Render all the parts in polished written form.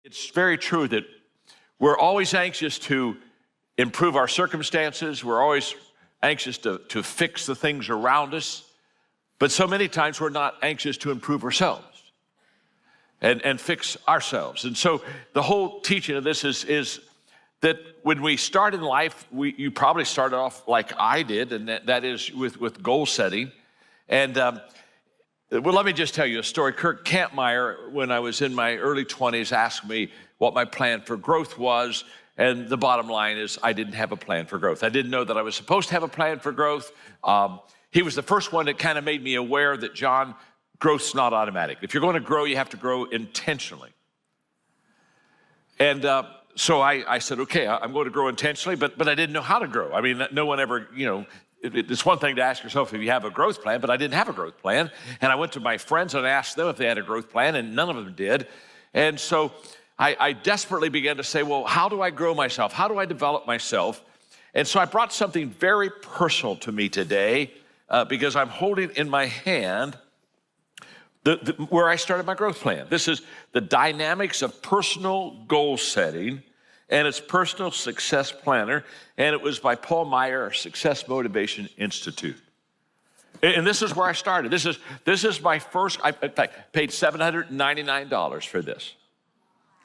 It's very true that we're always anxious to improve our circumstances. We're always anxious to fix the things around us. But so many times we're not anxious to improve ourselves and fix ourselves. And so the whole teaching of this is that when we start in life, you probably started off like I did, and that is with goal setting. And well, let me just tell you a story. Kirk Campmeyer, when I was in my early 20s, asked me what my plan for growth was. And the bottom line is I didn't have a plan for growth. I didn't know that I was supposed to have a plan for growth. He was the first one that kind of made me aware that, John, growth's not automatic. If you're going to grow, you have to grow intentionally. And so I said, okay, I'm going to grow intentionally, but I didn't know how to grow. I mean, no one ever, it's one thing to ask yourself if you have a growth plan, but I didn't have a growth plan. And I went to my friends and asked them if they had a growth plan, and none of them did. And so I desperately began to say, well, how do I grow myself? How do I develop myself? And so I brought something very personal to me today because I'm holding in my hand where I started my growth plan. This is the dynamics of personal goal setting, and it's Personal Success Planner, and it was by Paul Meyer, Success Motivation Institute. And this is where I started. This is my first, in fact, paid $799 for this,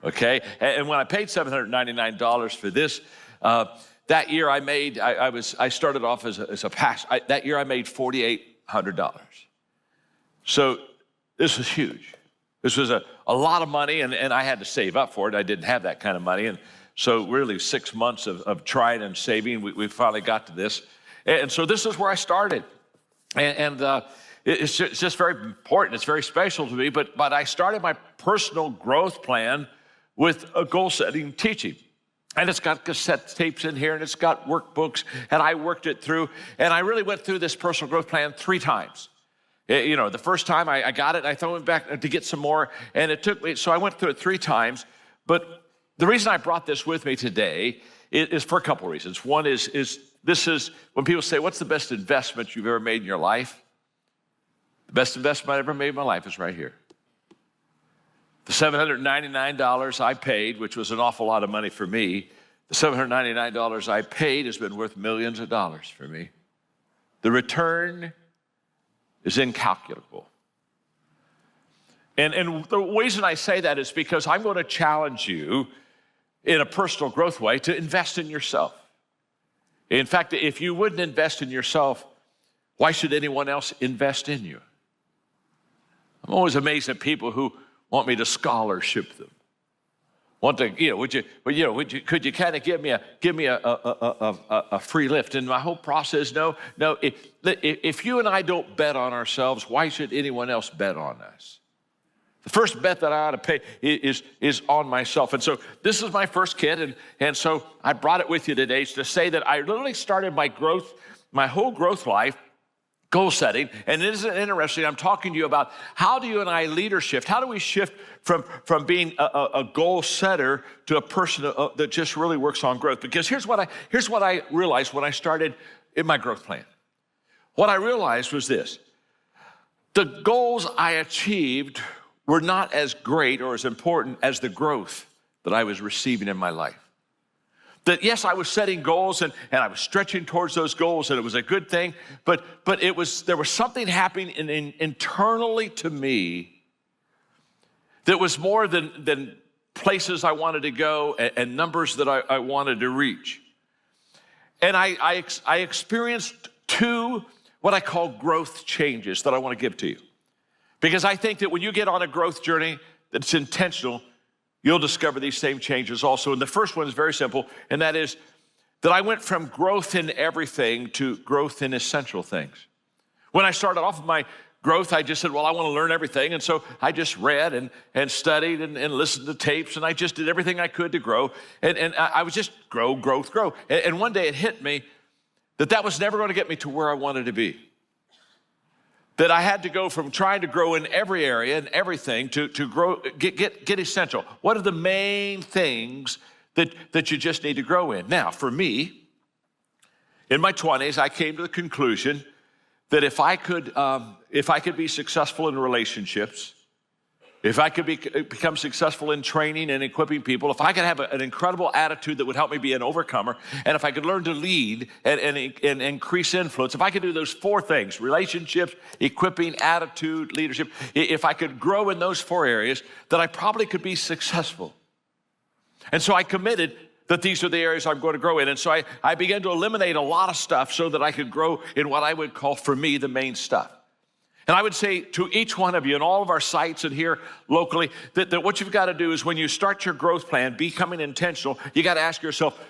okay? And when I paid $799 for this, that year I made, I started off as a pastor. That year I made $4,800. So this was huge. This was a lot of money, and I had to save up for it. I didn't have that kind of money. And so really 6 months of trying and saving, we finally got to this. And so this is where I started. And it's just very important. It's very special to me. But I started my personal growth plan with a goal-setting teaching. And it's got cassette tapes in here, and it's got workbooks, and I worked it through. And I really went through this personal growth plan 3 times. The first time I got it, I thought I went back to get some more, and it took me, so I went through it 3 times. But the reason I brought this with me today is for a couple reasons. One is this is when people say, what's the best investment you've ever made in your life? The best investment I ever made in my life is right here. The $799 I paid, which was an awful lot of money for me, the $799 I paid has been worth millions of dollars for me. The return is incalculable. And the reason I say that is because I'm going to challenge you in a personal growth way to invest in yourself. In fact, if you wouldn't invest in yourself, why should anyone else invest in you? I'm always amazed at people who want me to scholarship them. Want to, could you kind of give me a free lift? And my whole process, no. If you and I don't bet on ourselves, why should anyone else bet on us? The first bet that I ought to pay is on myself. And so this is my first kid, and so I brought it with you today to say that I literally started my whole growth life, goal setting. And isn't it interesting? I'm talking to you about how do you and I leader shift? How do we shift from being a goal setter to a person that just really works on growth? Because here's what I realized when I started in my growth plan. What I realized was this: the goals I achieved were not as great or as important as the growth that I was receiving in my life. That yes, I was setting goals and I was stretching towards those goals, and it was a good thing, but there was something happening internally to me that was more than places I wanted to go and numbers that I wanted to reach. And I experienced 2 what I call growth changes that I want to give to you. Because I think that when you get on a growth journey that's intentional, you'll discover these same changes also. And the first one is very simple, and that is that I went from growth in everything to growth in essential things. When I started off with my growth, I just said, well, I want to learn everything. And so I just read and studied and listened to tapes, and I just did everything I could to grow. And I was just grow. And one day it hit me that was never going to get me to where I wanted to be. That I had to go from trying to grow in every area and everything to grow, get essential. What are the main things that you just need to grow in? Now, for me, in my 20s, I came to the conclusion that if I could be successful in relationships, if I could become successful in training and equipping people, if I could have an incredible attitude that would help me be an overcomer, and if I could learn to lead and increase influence, if I could do those 4 things, relationships, equipping, attitude, leadership, if I could grow in those 4 areas, then I probably could be successful. And so I committed that these are the areas I'm going to grow in. And so I began to eliminate a lot of stuff so that I could grow in what I would call, for me, the main stuff. And I would say to each one of you in all of our sites and here locally, that what you've got to do is when you start your growth plan, becoming intentional, you got to ask yourself,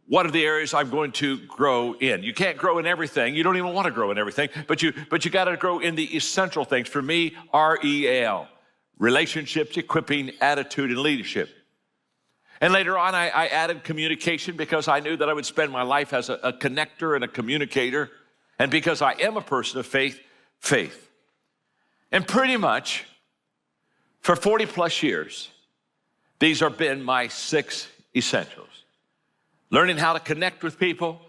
what are the areas I'm going to grow in? You can't grow in everything. You don't even want to grow in everything, but you got to grow in the essential things. For me, REAL, relationships, equipping, attitude, and leadership. And later on, I added communication because I knew that I would spend my life as a connector and a communicator. And because I am a person of faith. And pretty much for 40 plus years, these have been my 6 essentials. Learning how to connect with people,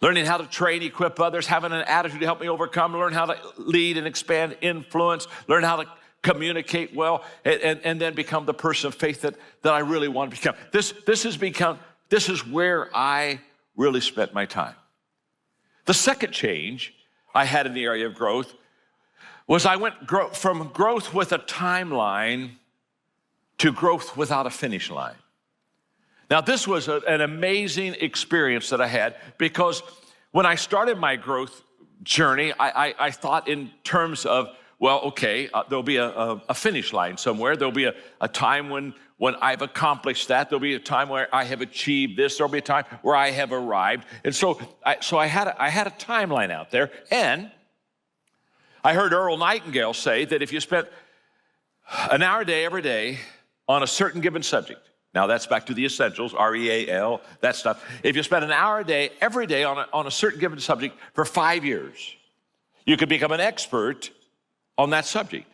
learning how to train, equip others, having an attitude to help me overcome, learn how to lead and expand influence, learn how to communicate well, and then become the person of faith that I really want to become. This is where I really spent my time. The second change I had in the area of growth was I went from growth with a timeline to growth without a finish line. Now, this was an amazing experience that I had because when I started my growth journey, I thought in terms of, well, okay, there'll be a finish line somewhere. There'll be a time when I've accomplished that. There'll be a time where I have achieved this. There'll be a time where I have arrived. And so I had a timeline out there. And I heard Earl Nightingale say that if you spent an hour a day, every day, on a certain given subject, now that's back to the essentials, REAL, that stuff. If you spend an hour a day, every day on a certain given subject for 5 years, you could become an expert on that subject.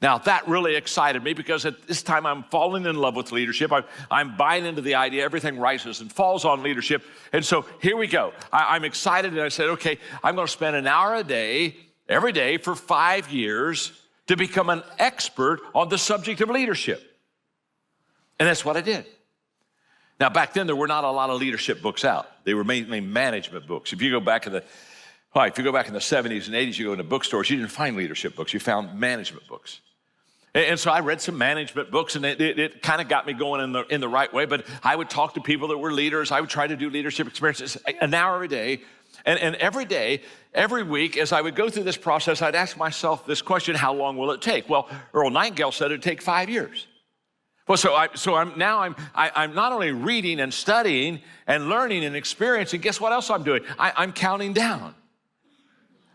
Now, that really excited me because at this time I'm falling in love with leadership. I'm buying into the idea everything rises and falls on leadership. And so here we go. I'm excited, and I said, okay, I'm going to spend an hour a day, every day for 5 years to become an expert on the subject of leadership. And that's what I did. Now, back then, there were not a lot of leadership books out. They were mainly management books. If you go back in the 70s and 80s, you go into bookstores, you didn't find leadership books. You found management books. And so I read some management books, and it kind of got me going in the right way. But I would talk to people that were leaders. I would try to do leadership experiences an hour a day. And every day, every week, as I would go through this process, I'd ask myself this question: how long will it take? Well, Earl Nightingale said it'd take 5 years. Well, I'm not only reading and studying and learning and experiencing. Guess what else I'm doing? I'm counting down.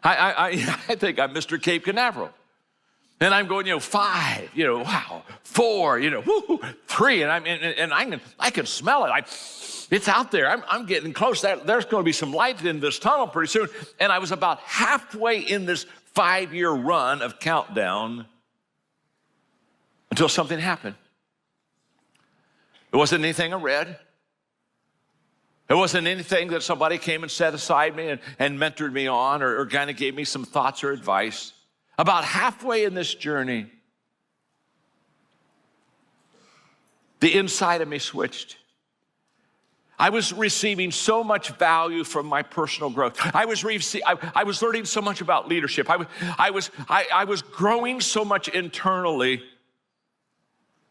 I think I'm Mr. Cape Canaveral. And I'm going, 5, wow, 4, 3, and I can smell it. It's out there. I'm getting close. There's going to be some light in this tunnel pretty soon. And I was about halfway in this 5-year run of countdown until something happened. It wasn't anything I read. It wasn't anything that somebody came and sat beside me and mentored me on or kind of gave me some thoughts or advice. About halfway in this journey, the inside of me switched. I was receiving so much value from my personal growth. I was learning so much about leadership. I was growing so much internally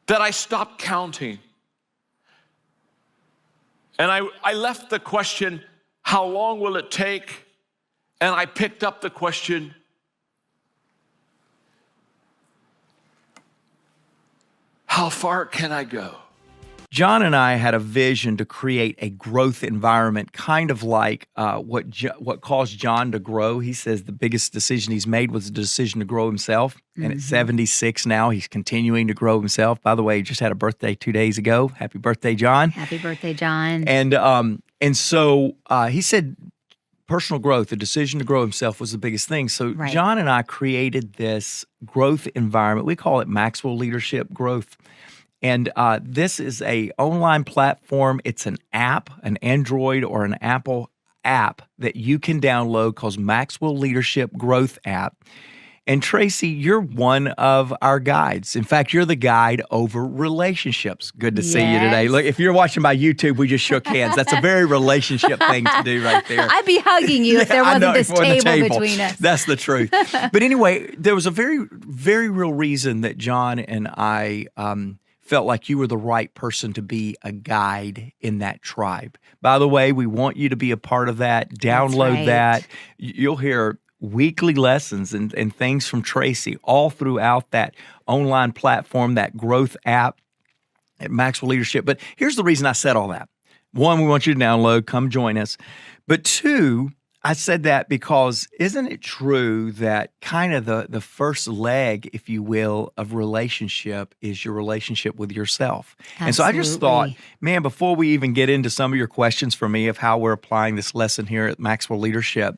that I stopped counting. And I left the question, how long will it take? And I picked up the question, how far can I go? John and I had a vision to create a growth environment, kind of like what caused John to grow. He says the biggest decision he's made was the decision to grow himself. Mm-hmm. And at 76 now, he's continuing to grow himself. By the way, he just had a birthday 2 days ago. Happy birthday, John. Happy birthday, John. And so he said personal growth, the decision to grow himself was the biggest thing. So right. John and I created this growth environment. We call it Maxwell Leadership Growth. And this is an online platform. It's an app, an Android or an Apple app that you can download called Maxwell Leadership Growth app. And Tracy, you're one of our guides. In fact, you're the guide over relationships. Good to see you today. Look, if you're watching by YouTube, we just shook hands. That's a very relationship thing to do right there. I'd be hugging you if there wasn't this table between us. That's the truth. But anyway, there was a very, very real reason that John and I felt like you were the right person to be a guide in that tribe. By the way, we want you to be a part of that. Download that. You'll hear weekly lessons and things from Tracy all throughout that online platform, that growth app at Maxwell Leadership. But here's the reason I said all that. One, we want you to download, come join us. But two, I said that because isn't it true that kind of the first leg, if you will, of relationship is your relationship with yourself? Absolutely. And so I just thought, man, before we even get into some of your questions for me of how we're applying this lesson here at Maxwell Leadership,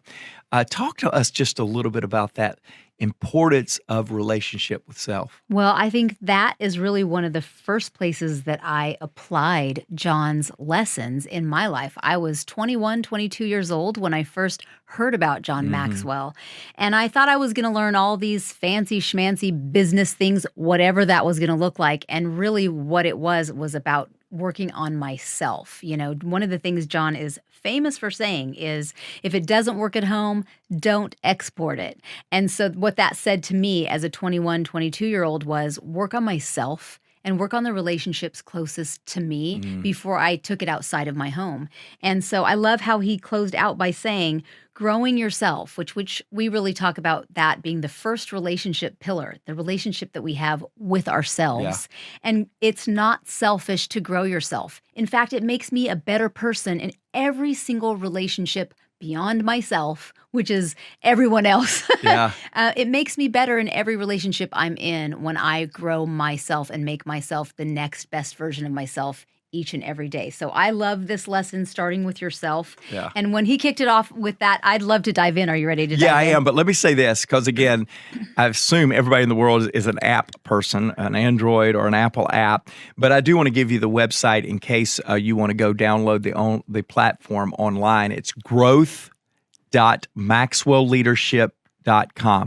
talk to us just a little bit about that importance of relationship with self. Well, I think that is really one of the first places that I applied John's lessons in my life. I was 21, 22 years old when I first heard about John Maxwell. And I thought I was going to learn all these fancy schmancy business things, whatever that was going to look like. And really what it was about working on myself. You know, one of the things John is famous for saying is, if it doesn't work at home, don't export it. And so what that said to me as a 21, 22-year-old was work on myself and work on the relationships closest to me before I took it outside of my home. And so I love how he closed out by saying, growing yourself, which we really talk about that being the first relationship pillar, the relationship that we have with ourselves. Yeah. And it's not selfish to grow yourself. In fact, it makes me a better person in every single relationship beyond myself, which is everyone else. Yeah. It makes me better in every relationship I'm in when I grow myself and make myself the next best version of myself each and every day. So I love this lesson, starting with yourself. Yeah. And when he kicked it off with that, I'd love to dive in. Are you ready to dive in? Yeah, I am. But let me say this, because again, I assume everybody in the world is an app person, an Android or an Apple app. But I do want to give you the website in case you want to go download the platform online. It's growth.maxwellleadership.com.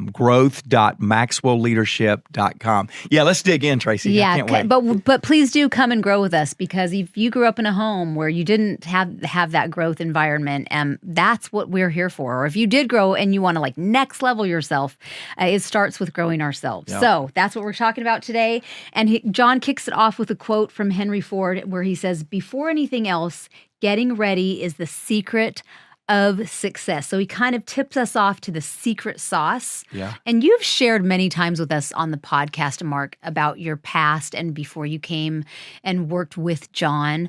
Growth.maxwellleadership.com. Yeah, let's dig in, Tracy. Yeah, I can't wait. But please do come and grow with us, because if you grew up in a home where you didn't have that growth environment, that's what we're here for. Or if you did grow and you want to next level yourself, it starts with growing ourselves. Yep. So that's what we're talking about today. And John kicks it off with a quote from Henry Ford where he says, "Before anything else, getting ready is the secret of success." So he kind of tips us off to the secret sauce. Yeah. And you've shared many times with us on the podcast, Mark, about your past and before you came and worked with John.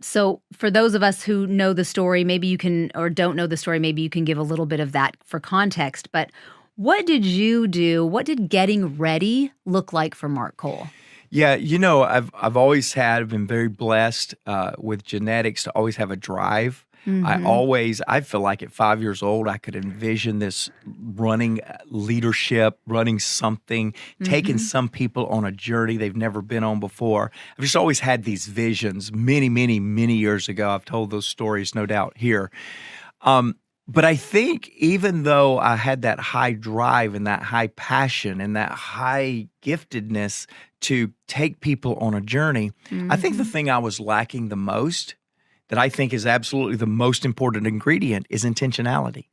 So for those of us who know the story, maybe you can, or don't know the story, maybe you can give a little bit of that for context. But what did you do? What did getting ready look like for Mark Cole? Yeah, I've always been very blessed with genetics to always have a drive. I feel like at 5 years old, I could envision this running leadership, running something, taking some people on a journey they've never been on before. I've just always had these visions many, many, many years ago. I've told those stories, no doubt, here. But I think even though I had that high drive and that high passion and that high giftedness to take people on a journey, I think the thing I was lacking the most, that I think is absolutely the most important ingredient, is intentionality.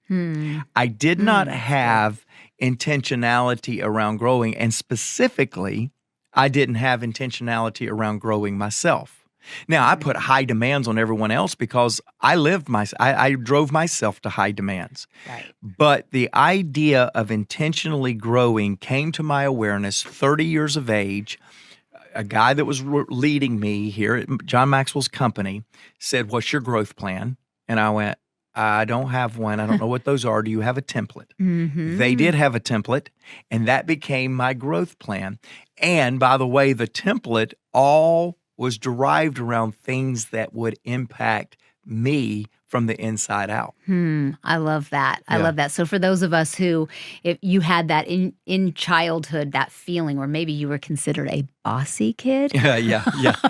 I did not have intentionality around growing, and specifically, I didn't have intentionality around growing myself. Now, I put high demands on everyone else because I drove myself to high demands. Right. But the idea of intentionally growing came to my awareness 30 years of age. A guy that was leading me here at John Maxwell's company said, "What's your growth plan?" And I went, "I don't have one. I don't know what those are. Do you have a template?" They did have a template, and that became my growth plan. And by the way, the template all was derived around things that would impact me from the inside out. I love that. I love that. So for those of us who, if you had that in childhood, that feeling, or maybe you were considered a bossy kid. Yeah.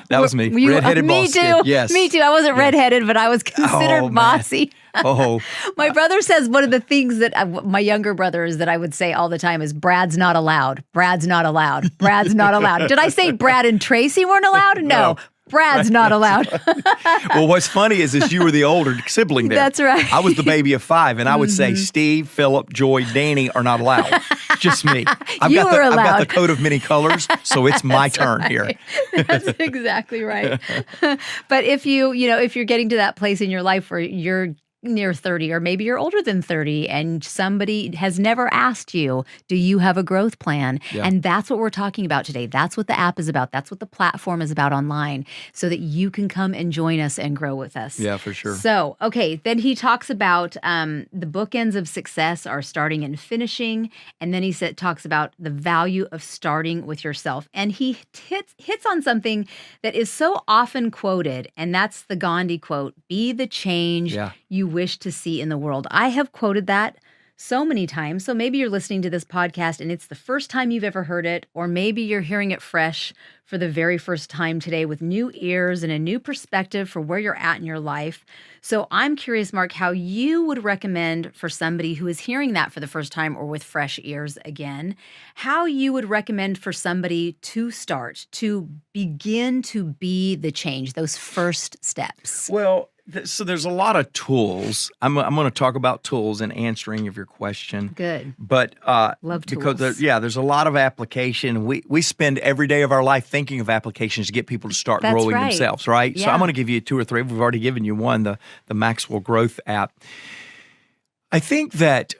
That was me. You, Redheaded me boss too. kid. Yes. Me too. I wasn't redheaded, but I was considered man. bossy. Oh, My brother says one of the things that my younger brother is that I would say all the time is Brad's not allowed. Brad's not allowed. Brad's not allowed. Did I say Brad and Tracy weren't allowed? No. Brad's not allowed. well, what's funny is you were the older sibling there. That's right. I was the baby of 5, and I would say Steve, Philip, Joy, Danny are not allowed. Just me. I've You were I've got allowed. the coat of many colors, so it's my turn here. That's exactly right. But if if you're getting to that place in your life where you're near 30, or maybe you're older than 30 and somebody has never asked you, do you have a growth plan? Yeah. And that's what we're talking about today. That's what the app is about. That's what the platform is about online, so that you can come and join us and grow with us. Yeah, for sure. So, okay, then he talks about the bookends of success are starting and finishing. And then he talks about the value of starting with yourself. And he hits on something that is so often quoted, and that's the Gandhi quote, be the change you wish to see in the world. I have quoted that so many times. So maybe you're listening to this podcast and it's the first time you've ever heard it, or maybe you're hearing it fresh for the very first time today with new ears and a new perspective for where you're at in your life. So I'm curious, Mark, how you would recommend for somebody who is hearing that for the first time or with fresh ears again, how you would recommend for somebody to start, to begin to be the change, those first steps. Well, so there's a lot of tools. I'm going to talk about tools in answering of your question. Good. But Love because tools. there's a lot of application. We spend every day of our life thinking of applications to get people to start That's growing right. themselves, right? So Yeah. I'm going to give you 2 or 3. We've already given you one, the Maxwell Growth app. I think that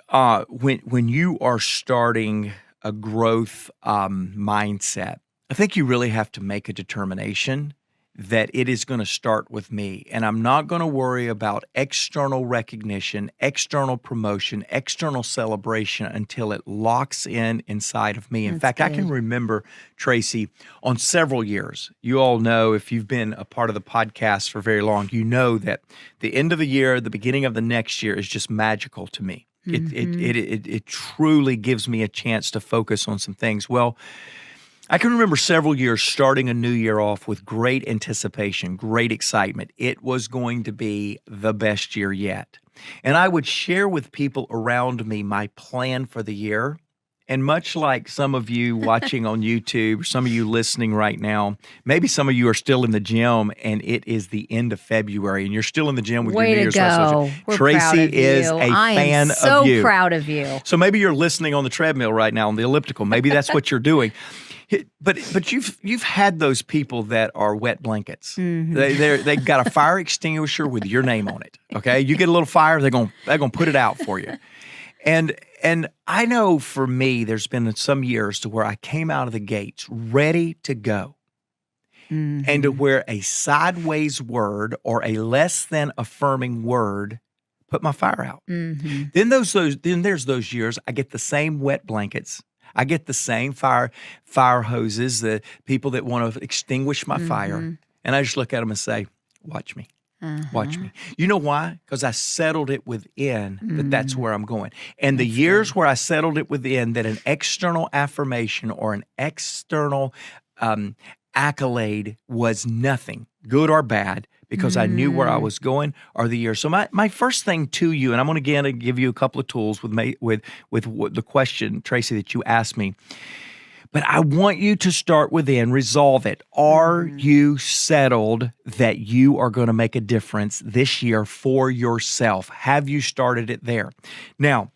when you are starting a growth mindset, I think you really have to make a determination that it is going to start with me. And I'm not going to worry about external recognition, external promotion, external celebration until it locks in inside of me. In fact, I can remember, Tracy, on several years, you all know, if you've been a part of the podcast for very long, you know that the end of the year, the beginning of the next year is just magical to me. It truly gives me a chance to focus on some things. Well, I can remember several years starting a new year off with great anticipation, great excitement. It was going to be the best year yet. And I would share with people around me my plan for the year. And much like some of you watching on YouTube, or some of you listening right now, maybe some of you are still in the gym and it is the end of February and you're still in the gym with your New Year's resolution. We're Tracy proud of is you. a fan of you. So proud of you. So maybe you're listening on the treadmill right now, on the elliptical. Maybe that's what you're doing. But you've had those people that are wet blankets. They've got a fire extinguisher with your name on it. Okay, you get a little fire, they're gonna put it out for you. And I know for me, there's been some years to where I came out of the gates ready to go, and to where a sideways word or a less than affirming word put my fire out. Then there's those years I get the same wet blankets. I get the same fire hoses, the people that want to extinguish my fire. And I just look at them and say, watch me. Watch me. You know why? Because I settled it within that that's where I'm going. And the years where I settled it within that an external affirmation or an external accolade was nothing, good or bad, because I knew where I was going, are the years. So my first thing to you, and I'm going to again give you a couple of tools with the question, Tracy, that you asked me. But I want you to start within, resolve it. Are you settled that you are going to make a difference this year for yourself? Have you started it there? Now,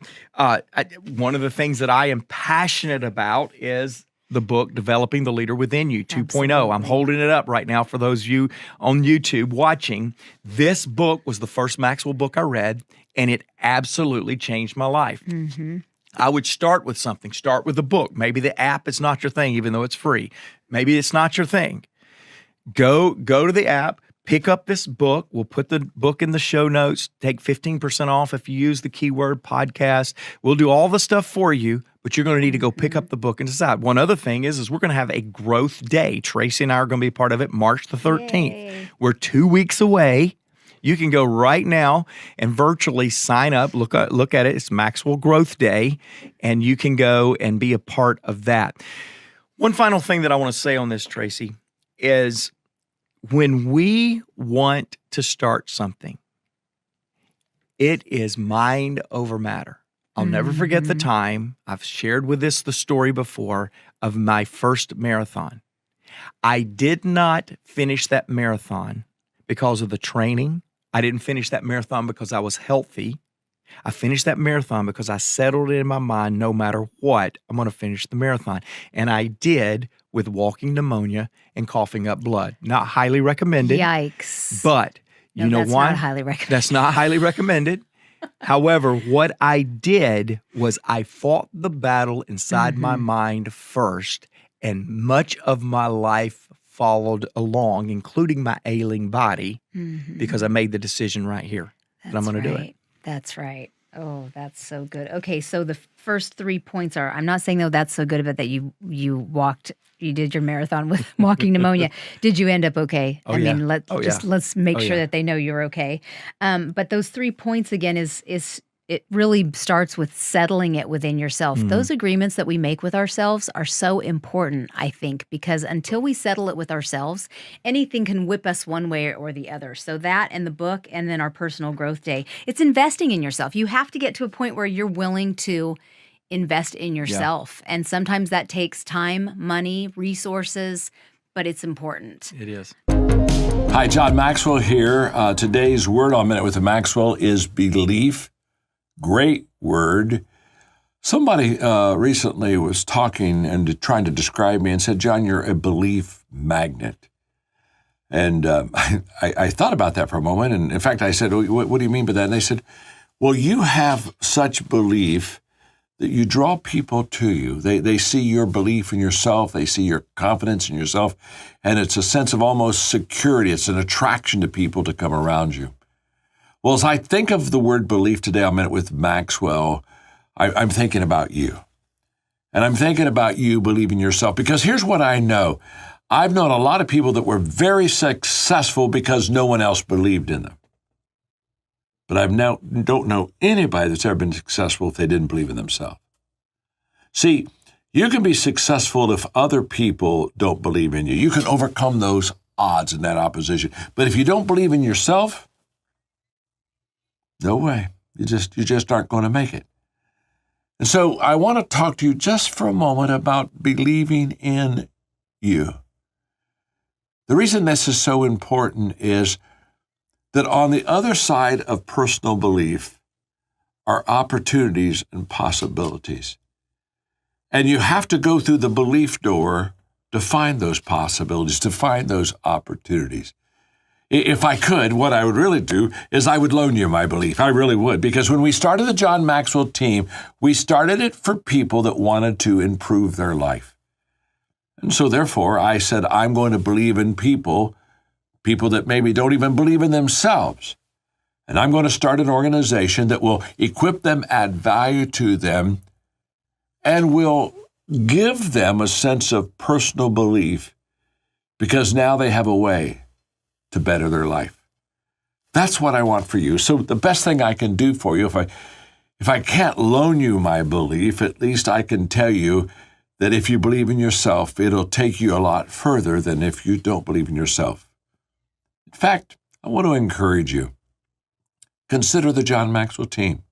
one of the things that I am passionate about is the book, Developing the Leader Within You 2.0. Absolutely. I'm holding it up right now for those of you on YouTube watching. This book was the first Maxwell book I read, and it absolutely changed my life. I would start with something. Start with a book. Maybe the app is not your thing, even though it's free. Maybe it's not your thing. Go to the app, pick up this book. We'll put the book in the show notes. Take 15% off if you use the keyword podcast. We'll do all the stuff for you, but you're going to need to go pick up the book and decide. One other thing is we're going to have a growth day. Tracy and I are going to be part of it March the 13th. Yay. We're 2 weeks away. You can go right now and virtually sign up. Look at it. It's Maxwell Growth Day, and you can go and be a part of that. One final thing that I want to say on this, Tracy, is when we want to start something, it is mind over matter. I'll never forget the time. I've shared with this the story before of my first marathon. I did not finish that marathon because of the training. I didn't finish that marathon because I was healthy. I finished that marathon because I settled it in my mind, no matter what, I'm going to finish the marathon. And I did with walking pneumonia and coughing up blood. Not highly recommended. Yikes. But you know that's why? Not highly recommended. That's not highly recommended. However, what I did was I fought the battle inside my mind first, and much of my life followed along, including my ailing body, because I made the decision right here that I'm going to do it. That's right. Oh, that's so good. Okay, so the first 3 points are, I'm not saying, though, that's so good of it that you did your marathon with walking pneumonia. Did you end up okay? Oh, yeah. mean, let's make sure that they know you're okay. But those 3 points, again, is it really starts with settling it within yourself. Those agreements that we make with ourselves are so important, I think, because until we settle it with ourselves, anything can whip us one way or the other. So that and the book and then our personal growth day, it's investing in yourself. You have to get to a point where you're willing to invest in yourself. And sometimes that takes time, money, resources, but it's important. It is. Hi, John Maxwell here. Today's word on Minute with the Maxwell is belief. Great word. Somebody recently was talking and trying to describe me and said, John, you're a belief magnet. And I thought about that for a moment. And in fact, I said, what do you mean by that? And they said, well, you have such belief that you draw people to you. They see your belief in yourself. They see your confidence in yourself. And it's a sense of almost security. It's an attraction to people to come around you. Well, as I think of the word belief today, I'm in it with Maxwell, I'm thinking about you. And I'm thinking about you believing yourself, because here's what I know. I've known a lot of people that were very successful because no one else believed in them. But I don't know anybody that's ever been successful if they didn't believe in themselves. See, you can be successful if other people don't believe in you. You can overcome those odds and that opposition. But if you don't believe in yourself, no way. You just aren't going to make it. And so I want to talk to you just for a moment about believing in you. The reason this is so important is that on the other side of personal belief are opportunities and possibilities. And you have to go through the belief door to find those possibilities, to find those opportunities. If I could, what I would really do is I would loan you my belief. I really would. Because when we started the John Maxwell team, we started it for people that wanted to improve their life. And so therefore, I said, I'm going to believe in people that maybe don't even believe in themselves. And I'm going to start an organization that will equip them, add value to them, and will give them a sense of personal belief, because now they have a way to better their life. That's what I want for you. So the best thing I can do for you, if I can't loan you my belief, at least I can tell you that if you believe in yourself, it'll take you a lot further than if you don't believe in yourself. In fact, I want to encourage you. Consider the John Maxwell team.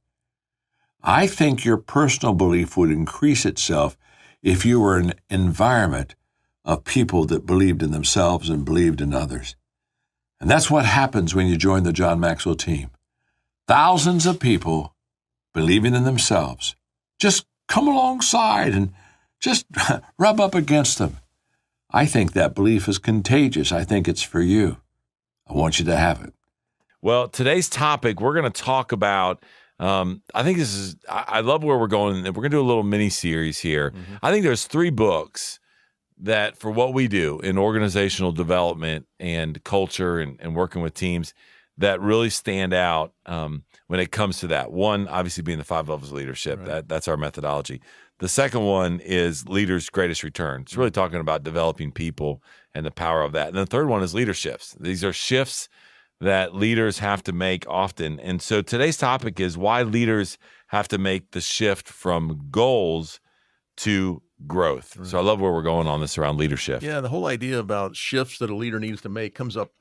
I think your personal belief would increase itself if you were in an environment of people that believed in themselves and believed in others. And that's what happens when you join the John Maxwell team. Thousands of people believing in themselves. Just come alongside and just rub up against them. I think that belief is contagious. I think it's for you. I want you to have it. Well, today's topic, we're going to talk about, I love where we're going. We're going to do a little mini series here. I think there's 3 books that for what we do in organizational development and culture and working with teams that really stand out when it comes to that. One, obviously being the 5 levels of leadership. Right. That's our methodology. The second one is Leaders' Greatest Return. It's really talking about developing people and the power of that. And the third one is leaderships. These are shifts that leaders have to make often. And so today's topic is why leaders have to make the shift from goals to growth. So I love where we're going on this around leadership. Yeah, the whole idea about shifts that a leader needs to make comes up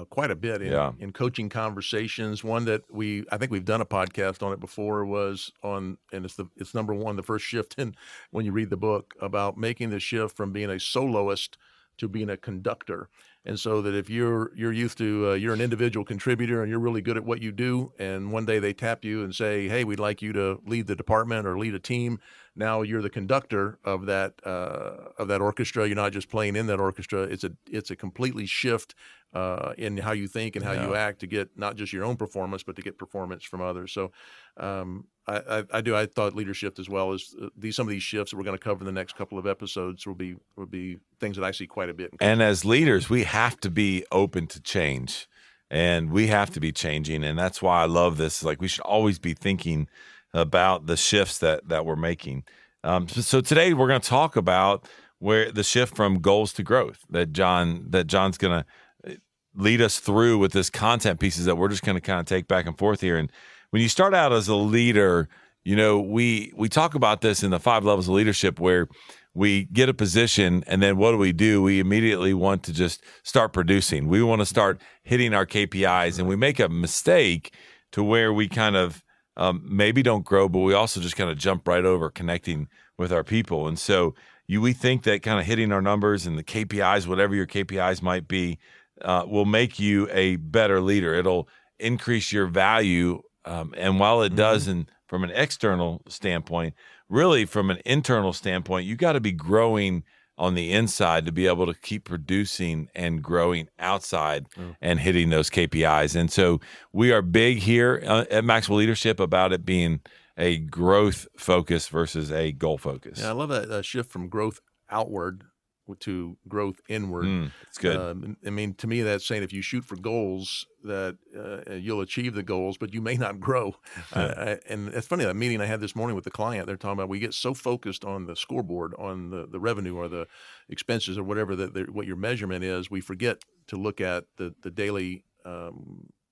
quite a bit in coaching conversations. One that I think we've done a podcast on it before was on, and it's number one, the first shift in when you read the book about making the shift from being a soloist to being a conductor. And so that if you're used to, you're an individual contributor and you're really good at what you do, and one day they tap you and say, hey, we'd like you to lead the department or lead a team. Now you're the conductor of that orchestra. You're not just playing in that orchestra. It's a completely shift in how you think and how you act to get not just your own performance, but to get performance from others. So I thought leadership, as well as some of these shifts that we're going to cover in the next couple of episodes, will be things that I see quite a bit. And as leaders, we have to be open to change, and we have to be changing. And that's why I love this. Like, we should always be thinking about the shifts that we're making. So today we're going to talk about where the shift from goals to growth that John's going to lead us through with this content pieces that we're just going to kind of take back and forth here. And when you start out as a leader, we talk about this in the 5 levels of leadership, where we get a position and then what do? We immediately want to just start producing. We want to start hitting our KPIs, and we make a mistake to where we kind of maybe don't grow, but we also just kind of jump right over connecting with our people. And so we think that kind of hitting our numbers and the KPIs, whatever your KPIs might be, will make you a better leader. It'll increase your value. And while it does, from an external standpoint, really from an internal standpoint, you got to be growing on the inside to be able to keep producing and growing outside and hitting those KPIs. And so we are big here at Maxwell Leadership about it being a growth focus versus a goal focus. Yeah, I love that shift from growth outward to growth inward. It's good. I mean, to me, that's saying if you shoot for goals, that you'll achieve the goals, but you may not grow. And it's funny, that meeting I had this morning with the client, they're talking about we get so focused on the scoreboard, on the revenue or the expenses or whatever what your measurement is, we forget to look at the daily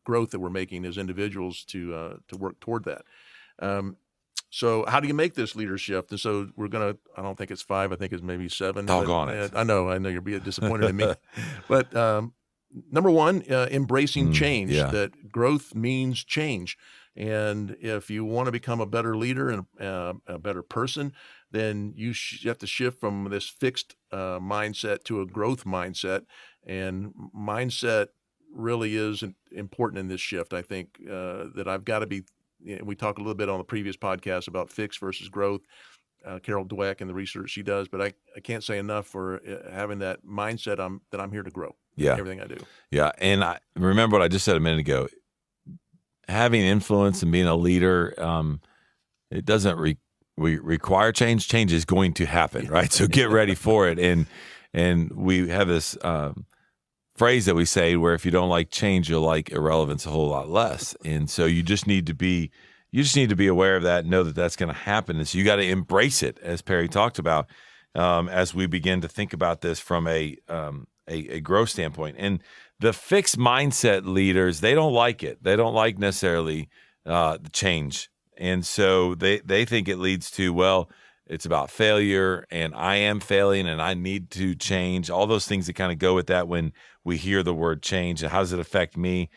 growth that we're making as individuals to work toward that. So how do you make this leadership? And so I don't think it's 5, I think it's maybe 7. Doggone it. I know you're being disappointed in me. But number one, embracing change, that growth means change. And if you want to become a better leader and a better person, then you have to shift from this fixed mindset to a growth mindset. And mindset really is important in this shift. I think that I've got to be. We talked a little bit on the previous podcast about fixed versus growth. Carol Dweck and the research she does, but I can't say enough for having that mindset that I'm here to grow. Yeah, everything I do. Yeah, and I remember what I just said a minute ago. Having influence and being a leader, it doesn't require change. Change is going to happen, right? So get ready for it. And we have this phrase that we say where if you don't like change, you'll like irrelevance a whole lot less. And so you just need to be aware of that and know that that's going to happen. And so you got to embrace it, as Perry talked about, as we begin to think about this from a growth standpoint. And the fixed mindset leaders, they don't like it. They don't like necessarily the change. And so they think it leads to, well, it's about failure and I am failing and I need to change. All those things that kind of go with that when we hear the word change and how does it affect me?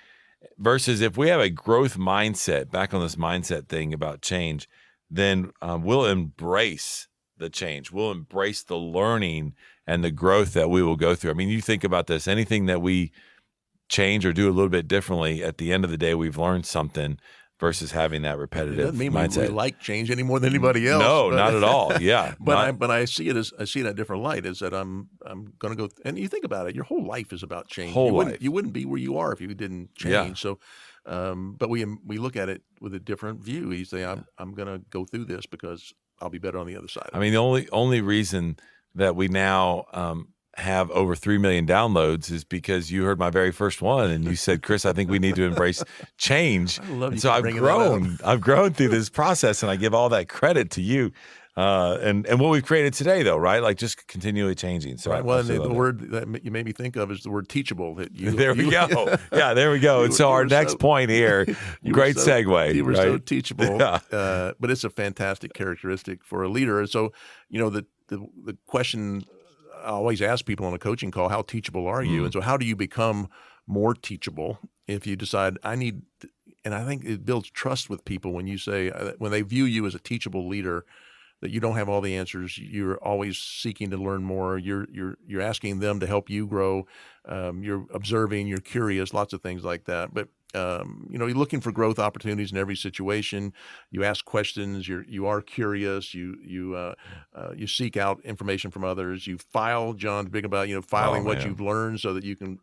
Versus if we have a growth mindset, back on this mindset thing about change, then we'll embrace the change. We'll embrace the learning and the growth that we will go through. I mean, you think about this, anything that we change or do a little bit differently, at the end of the day, we've learned something vergoing having that repetitive it doesn't mean mindset. We like change any more than anybody else. No, not at all. Yeah. But I see it in a different light, is that I'm going to go, and you think about it, your whole life is about change. You wouldn't be where you are if you didn't change. Yeah. So, but we look at it with a different view. You say, I'm going to go through this because I'll be better on the other side. I mean, the only reason that we now have over 3 million downloads is because you heard my very first one and you said, Chris, I think we need to embrace change. I love you. So I've grown through this process, and I give all that credit to you. And what we've created today, though, right? Like just continually changing. So right. Well, the word that you made me think of is the word teachable. That there we go. Yeah, there we go. And so our next point here, great segue. You were right? so teachable. Yeah. But it's a fantastic characteristic for a leader. And so, the question I always ask people on a coaching call, how teachable are you? And so how do you become more teachable if you decide and I think it builds trust with people when you say, when they view you as a teachable leader, that you don't have all the answers. You're always seeking to learn more. You're asking them to help you grow. You're observing. You're curious. Lots of things like that. But you're looking for growth opportunities in every situation. You ask questions. You are curious. You seek out information from others. You file. John's big about filing what you've learned so that you can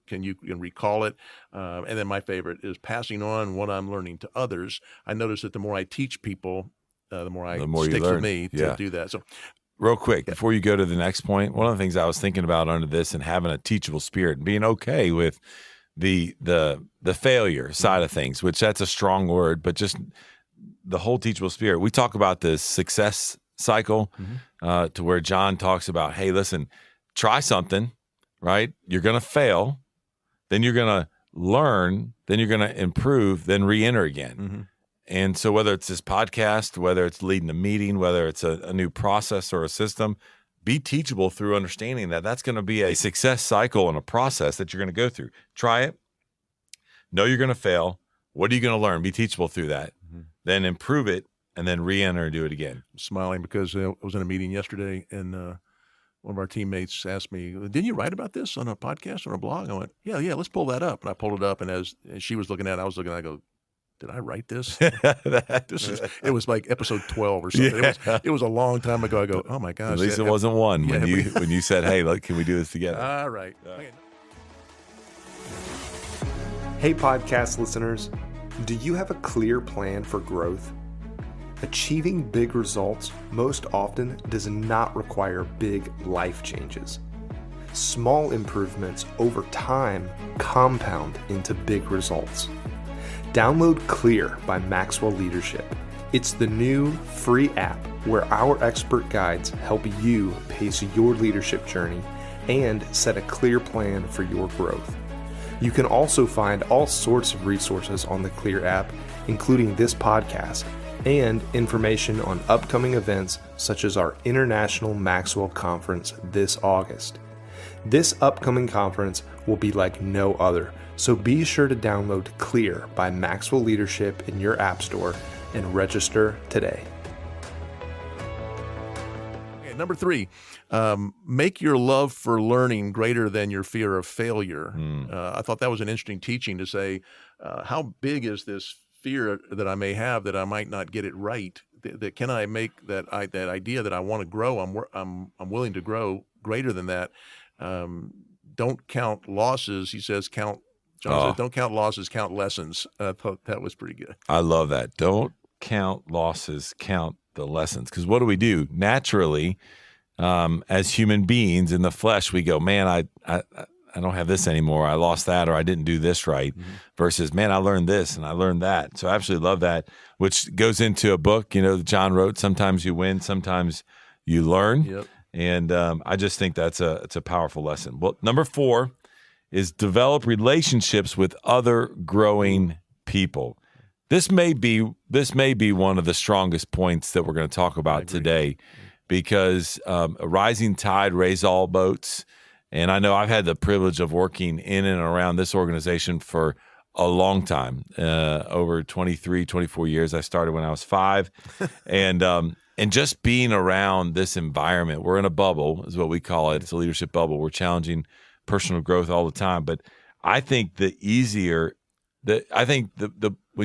recall it. And then my favorite is passing on what I'm learning to others. I notice that the more I teach people, the more sticks with me to do that. So, real quick, before you go to the next point, one of the things I was thinking about under this and having a teachable spirit and being okay with the failure side of things, which that's a strong word, but just the whole teachable spirit. We talk about this success cycle to where John talks about, hey, listen, try something, right? You're going to fail, then you're going to learn, then you're going to improve, then re-enter again. And so whether it's this podcast, whether it's leading a meeting, whether it's a new process or a system, be teachable through understanding that that's going to be a success cycle and a process that you're going to go through. Try it. Know you're going to fail. What are you going to learn? Be teachable through that. Then improve it and then re-enter and do it again. I'm smiling because I was in a meeting yesterday and one of our teammates asked me, didn't you write about this on a podcast or a blog? I went, yeah, let's pull that up. And I pulled it up, and as she was looking at it, I was looking at it, I go, did I write this? It was like episode 12 or something. Yeah. It was a long time ago. I go, oh my gosh. At least it wasn't one when you said, hey, look, can we do this together? All right. Okay. Hey, podcast listeners, do you have a clear plan for growth? Achieving big results most often does not require big life changes. Small improvements over time compound into big results. Download Clear by Maxwell Leadership. It's the new free app where our expert guides help you pace your leadership journey and set a clear plan for your growth. You can also find all sorts of resources on the Clear app, including this podcast, and information on upcoming events such as our International Maxwell Conference this August. This upcoming conference will be like no other, so be sure to download Clear by Maxwell Leadership in your app store and register today. Okay, number 3, make your love for learning greater than your fear of failure. I thought that was an interesting teaching to say, how big is this fear that I may have that I might not get it right? That can I make that idea that I want to grow, I'm willing to grow greater than that. Don't count losses. He says, John says, don't count losses, count lessons. I thought that was pretty good. I love that. Don't count losses, count the lessons. Because what do we do? Naturally, as human beings in the flesh, we go, man, I don't have this anymore. I lost that, or I didn't do this right. Versus, man, I learned this and I learned that. So I absolutely love that, which goes into a book, that John wrote, Sometimes You Win, Sometimes You Learn. Yep. And I just think it's a powerful lesson. Well, number 4 is develop relationships with other growing people. This may be one of the strongest points that we're going to talk about today, because a rising tide raises all boats. And I know I've had the privilege of working in and around this organization for a long time, over 23, 24 years. I started when I was 5. And just being around this environment, we're in a bubble, is what we call it. It's a leadership bubble. We're challenging personal growth all the time. But I think when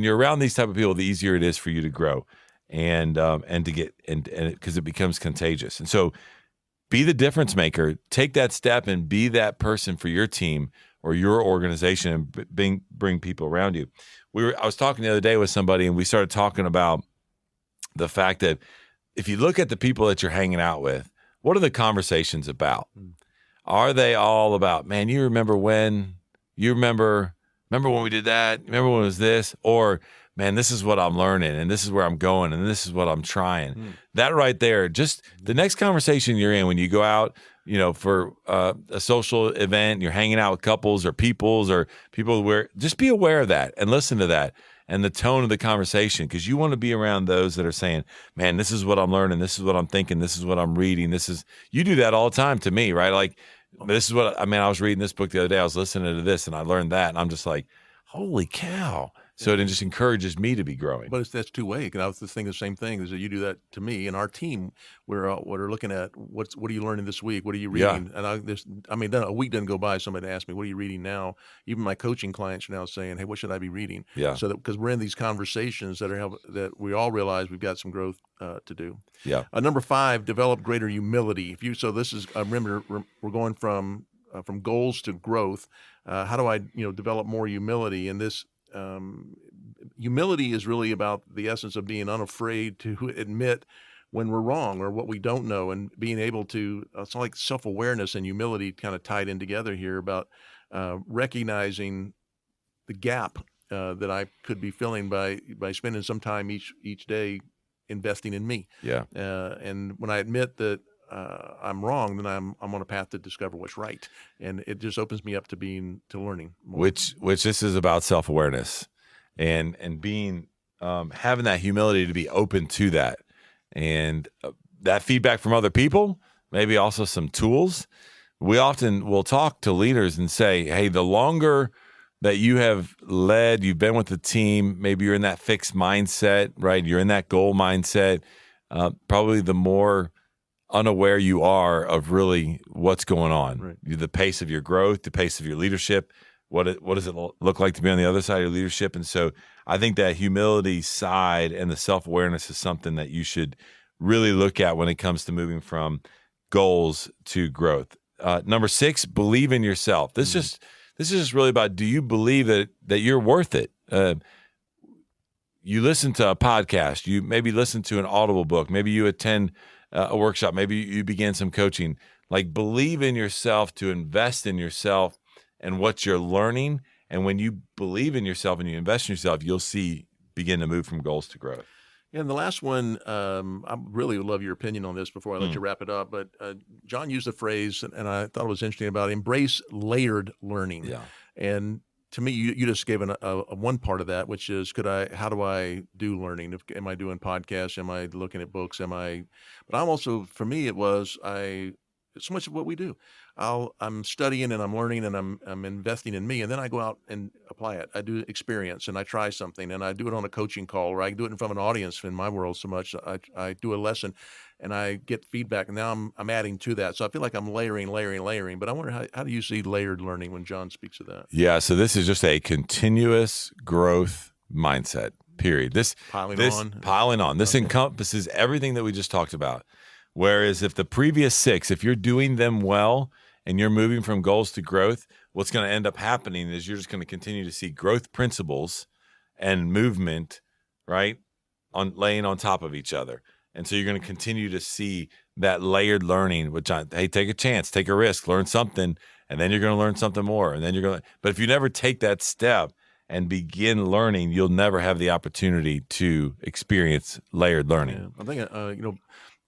you're around these type of people, the easier it is for you to grow and to get because it becomes contagious. And so, be the difference maker. Take that step and be that person for your team or your organization, and bring people around you. I was talking the other day with somebody, and we started talking about the fact that if you look at the people that you're hanging out with, what are the conversations about? Are they all about, man, you remember when? You remember when we did that? Remember when it was this? Or, man, this is what I'm learning and this is where I'm going and this is what I'm trying. That right there, just the next conversation you're in when you go out, for a social event, you're hanging out with couples or people where just be aware of that and listen to that and the tone of the conversation, because you want to be around those that are saying, man, this is what I'm learning. This is what I'm thinking. This is what I'm reading. You do that all the time to me, right? Like, this is what, I was reading this book the other day. I was listening to this and I learned that. And I'm just like, holy cow. So it just encourages me to be growing. But that's two-way. And I was just thinking the same thing, is that you do that to me and our team. We're looking at what are you learning this week? What are you reading? Yeah. And then a week doesn't go by, somebody asks me, what are you reading now? Even my coaching clients are now saying, hey, what should I be reading? Yeah. So that, because we're in these conversations that we all realize we've got some growth to do. Yeah. Number 5, develop greater humility. Remember, we're going from goals to growth. How do I develop more humility? And this humility is really about the essence of being unafraid to admit when we're wrong or what we don't know, and being able to, it's like self-awareness and humility kind of tied in together here, about recognizing the gap that I could be filling by spending some time each day investing in me. Yeah. And when I admit that I'm wrong, then I'm on a path to discover what's right, and it just opens me up to learning more. Which this is about self-awareness and being having that humility to be open to that, and that feedback from other people, maybe also some tools. We often will talk to leaders and say, hey, the longer that you have led, you've been with the team, maybe you're in that fixed mindset, right? You're in that goal mindset, probably the more unaware you are of really what's going on, right. The pace of your growth, the pace of your leadership, what does it look like to be on the other side of your leadership? And so I think that humility side and the self-awareness is something that you should really look at when it comes to moving from goals to growth. Number 6, believe in yourself. This is just really about, do you believe that you're worth it? You listen to a podcast, you maybe listen to an Audible book, maybe you attend a workshop, maybe you begin some coaching. Like, believe in yourself, to invest in yourself and what you're learning. And when you believe in yourself and you invest in yourself, you'll begin to move from goals to growth. And the last one, I really would love your opinion on this before I let you wrap it up. But John used the phrase, and I thought it was interesting, about embrace layered learning. Yeah. And to me, you just gave a one part of that, which is, how do I do learning? Am I doing podcasts? Am I looking at books? But I'm also, for me, it's so much of what we do. I'm studying and I'm learning and I'm investing in me, and then I go out and apply it. I do experience and I try something, and I do it on a coaching call, or I do it in front of an audience. In my world, so much I do a lesson and I get feedback, and now I'm adding to that. So I feel like I'm layering. But I wonder, how do you see layered learning when John speaks of that? Yeah, so this is just a continuous growth mindset, period. Piling on. This encompasses everything that we just talked about. Whereas if the previous 6, if you're doing them well and you're moving from goals to growth, what's going to end up happening is you're just going to continue to see growth principles and movement, right, laying on top of each other. And so you're going to continue to see that layered learning, hey, take a chance, take a risk, learn something, and then you're going to learn something more. And then but if you never take that step and begin learning, you'll never have the opportunity to experience layered learning. Yeah. I think,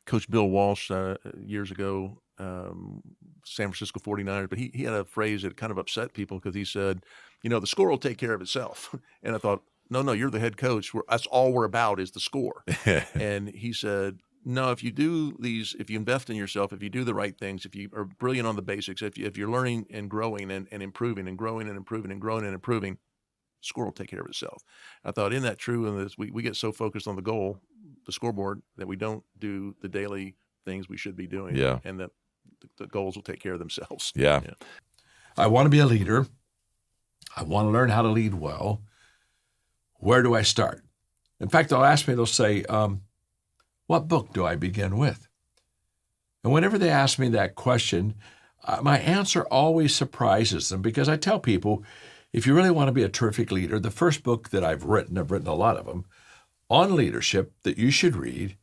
Coach Bill Walsh years ago, San Francisco 49ers, but he had a phrase that kind of upset people, because he said, the score will take care of itself. And I thought, no, you're the head coach. That's all we're about, is the score. And he said, no, if you do these, if you invest in yourself, if you do the right things, if you are brilliant on the basics, if you're learning and growing and improving and growing and improving and growing and improving, score will take care of itself. I thought, isn't that true? And we get so focused on the goal, the scoreboard, that we don't do the daily things we should be doing. Yeah. And that the goals will take care of themselves. Yeah. I want to be a leader. I want to learn how to lead well. Where do I start? In fact, they'll say, what book do I begin with? And whenever they ask me that question, my answer always surprises them, because I tell people, if you really want to be a terrific leader, the first book that I've written a lot of them, on leadership, that you should read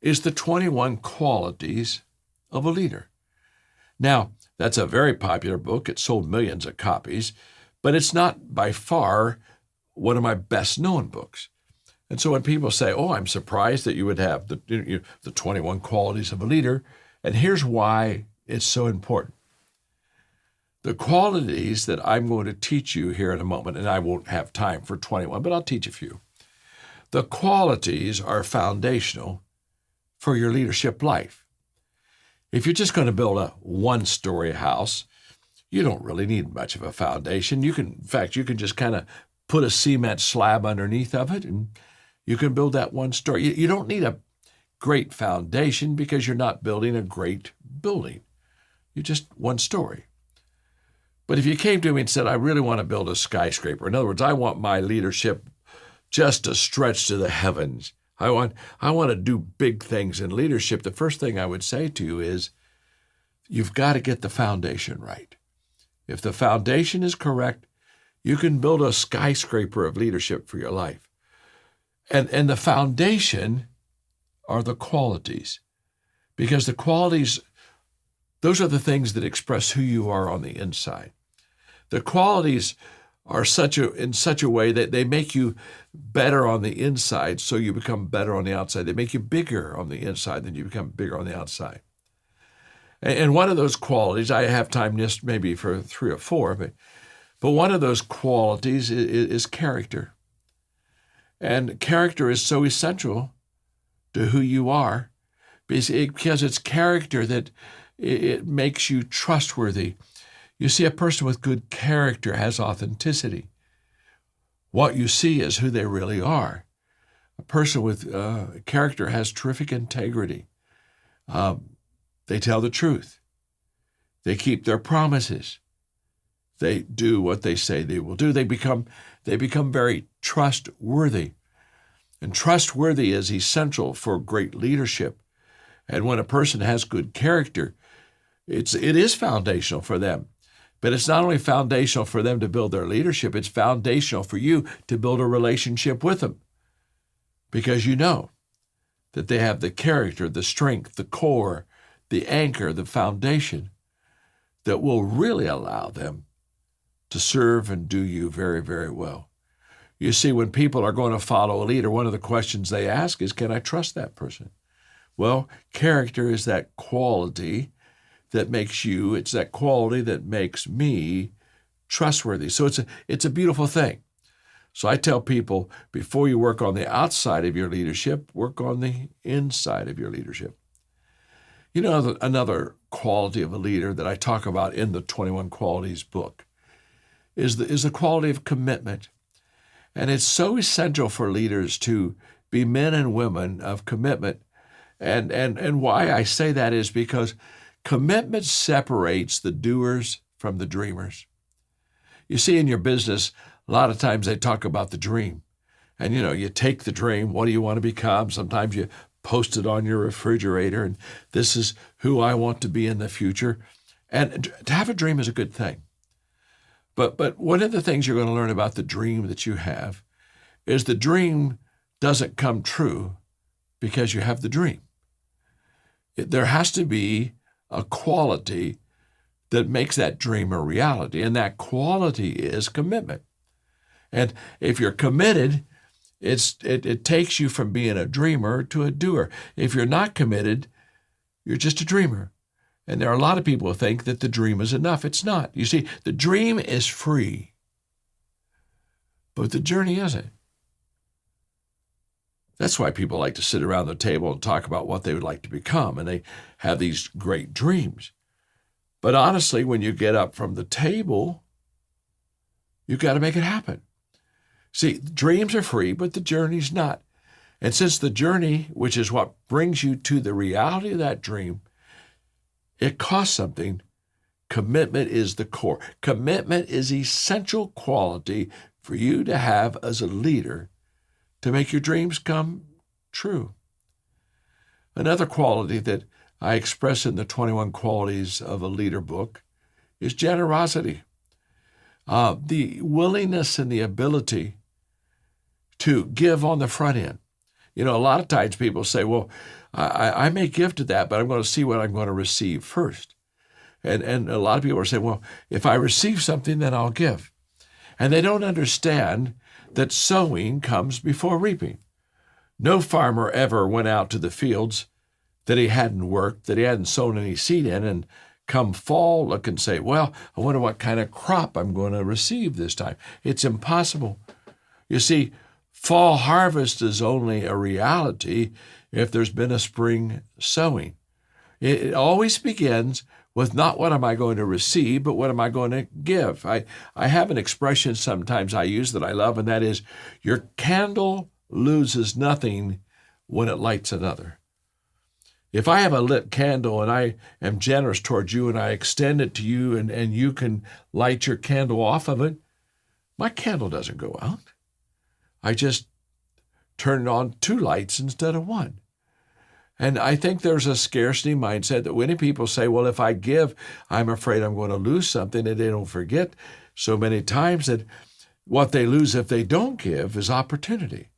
is The 21 Qualities of a Leader. Now, that's a very popular book. It sold millions of copies, but it's not by far one of my best-known books. And so when people say, oh, I'm surprised that you would have the 21 qualities of a leader, and here's why it's so important. The qualities that I'm going to teach you here in a moment, and I won't have time for 21, but I'll teach a few. The qualities are foundational for your leadership life. If you're just going to build a one-story house, you don't really need much of a foundation. You can just kind of put a cement slab underneath of it, and you can build that one story. You don't need a great foundation because you're not building a great building. You're just one story. But if you came to me and said, I really want to build a skyscraper, in other words, I want my leadership just to stretch to the heavens. I want to do big things in leadership. The first thing I would say to you is, you've got to get the foundation right. If the foundation is correct, you can build a skyscraper of leadership for your life. And the foundation are the qualities, because the qualities, those are the things that express who you are on the inside. The qualities are in such a way that they make you better on the inside, so you become better on the outside. They make you bigger on the inside, then you become bigger on the outside. And one of those qualities, I have time just maybe for 3 or 4, but one of those qualities is character. And character is so essential to who you are, because it's character that it makes you trustworthy. You see, a person with good character has authenticity. What you see is who they really are. A person with character has terrific integrity. They tell the truth. They keep their promises. They do what they say they will do. They become very trustworthy. And trustworthy is essential for great leadership. And when a person has good character, it is foundational for them. But it's not only foundational for them to build their leadership, it's foundational for you to build a relationship with them. Because you know that they have the character, the strength, the core, the anchor, the foundation that will really allow them to serve and do you very, very well. You see, when people are going to follow a leader, one of the questions they ask is, can I trust that person? Well, character is that quality that makes you, it's that quality that makes me trustworthy. So it's a beautiful thing. So I tell people, before you work on the outside of your leadership, work on the inside of your leadership. You know, another quality of a leader that I talk about in the 21 Qualities book is the quality of commitment. And it's so essential for leaders to be men and women of commitment. And why I say that is because commitment separates the doers from the dreamers. You see, in your business, a lot of times they talk about the dream. And, you take the dream, what do you want to become? Sometimes you post it on your refrigerator, and this is who I want to be in the future. And to have a dream is a good thing. But one of the things you're going to learn about the dream that you have is the dream doesn't come true because you have the dream. There has to be a quality that makes that dream a reality, and that quality is commitment. And if you're committed, it takes you from being a dreamer to a doer. If you're not committed, you're just a dreamer. And there are a lot of people who think that the dream is enough. It's not. You see, the dream is free, but the journey isn't. That's why people like to sit around the table and talk about what they would like to become, and they have these great dreams. But honestly, when you get up from the table, you've got to make it happen. See, dreams are free, but the journey's not. And since the journey, which is what brings you to the reality of that dream, it costs something, commitment is the core. Commitment is essential quality for you to have as a leader to make your dreams come true. Another quality that I express in the 21 Qualities of a Leader book is generosity. The willingness and the ability to give on the front end. A lot of times people say, well, I may give to that, but I'm going to see what I'm going to receive first. And a lot of people are saying, well, if I receive something, then I'll give. And they don't understand that sowing comes before reaping. No farmer ever went out to the fields that he hadn't worked, that he hadn't sown any seed in, and come fall look and say, well, I wonder what kind of crop I'm going to receive this time. It's impossible. You see, fall harvest is only a reality if there's been a spring sowing. It always begins with not what am I going to receive, but what am I going to give. I have an expression sometimes I use that I love, and that is, your candle loses nothing when it lights another. If I have a lit candle and I am generous towards you and I extend it to you and you can light your candle off of it, my candle doesn't go out. I just turn it on 2 lights instead of 1. And I think there's a scarcity mindset that many people say, well, if I give, I'm afraid I'm going to lose something, and they don't forget so many times that what they lose if they don't give is opportunity.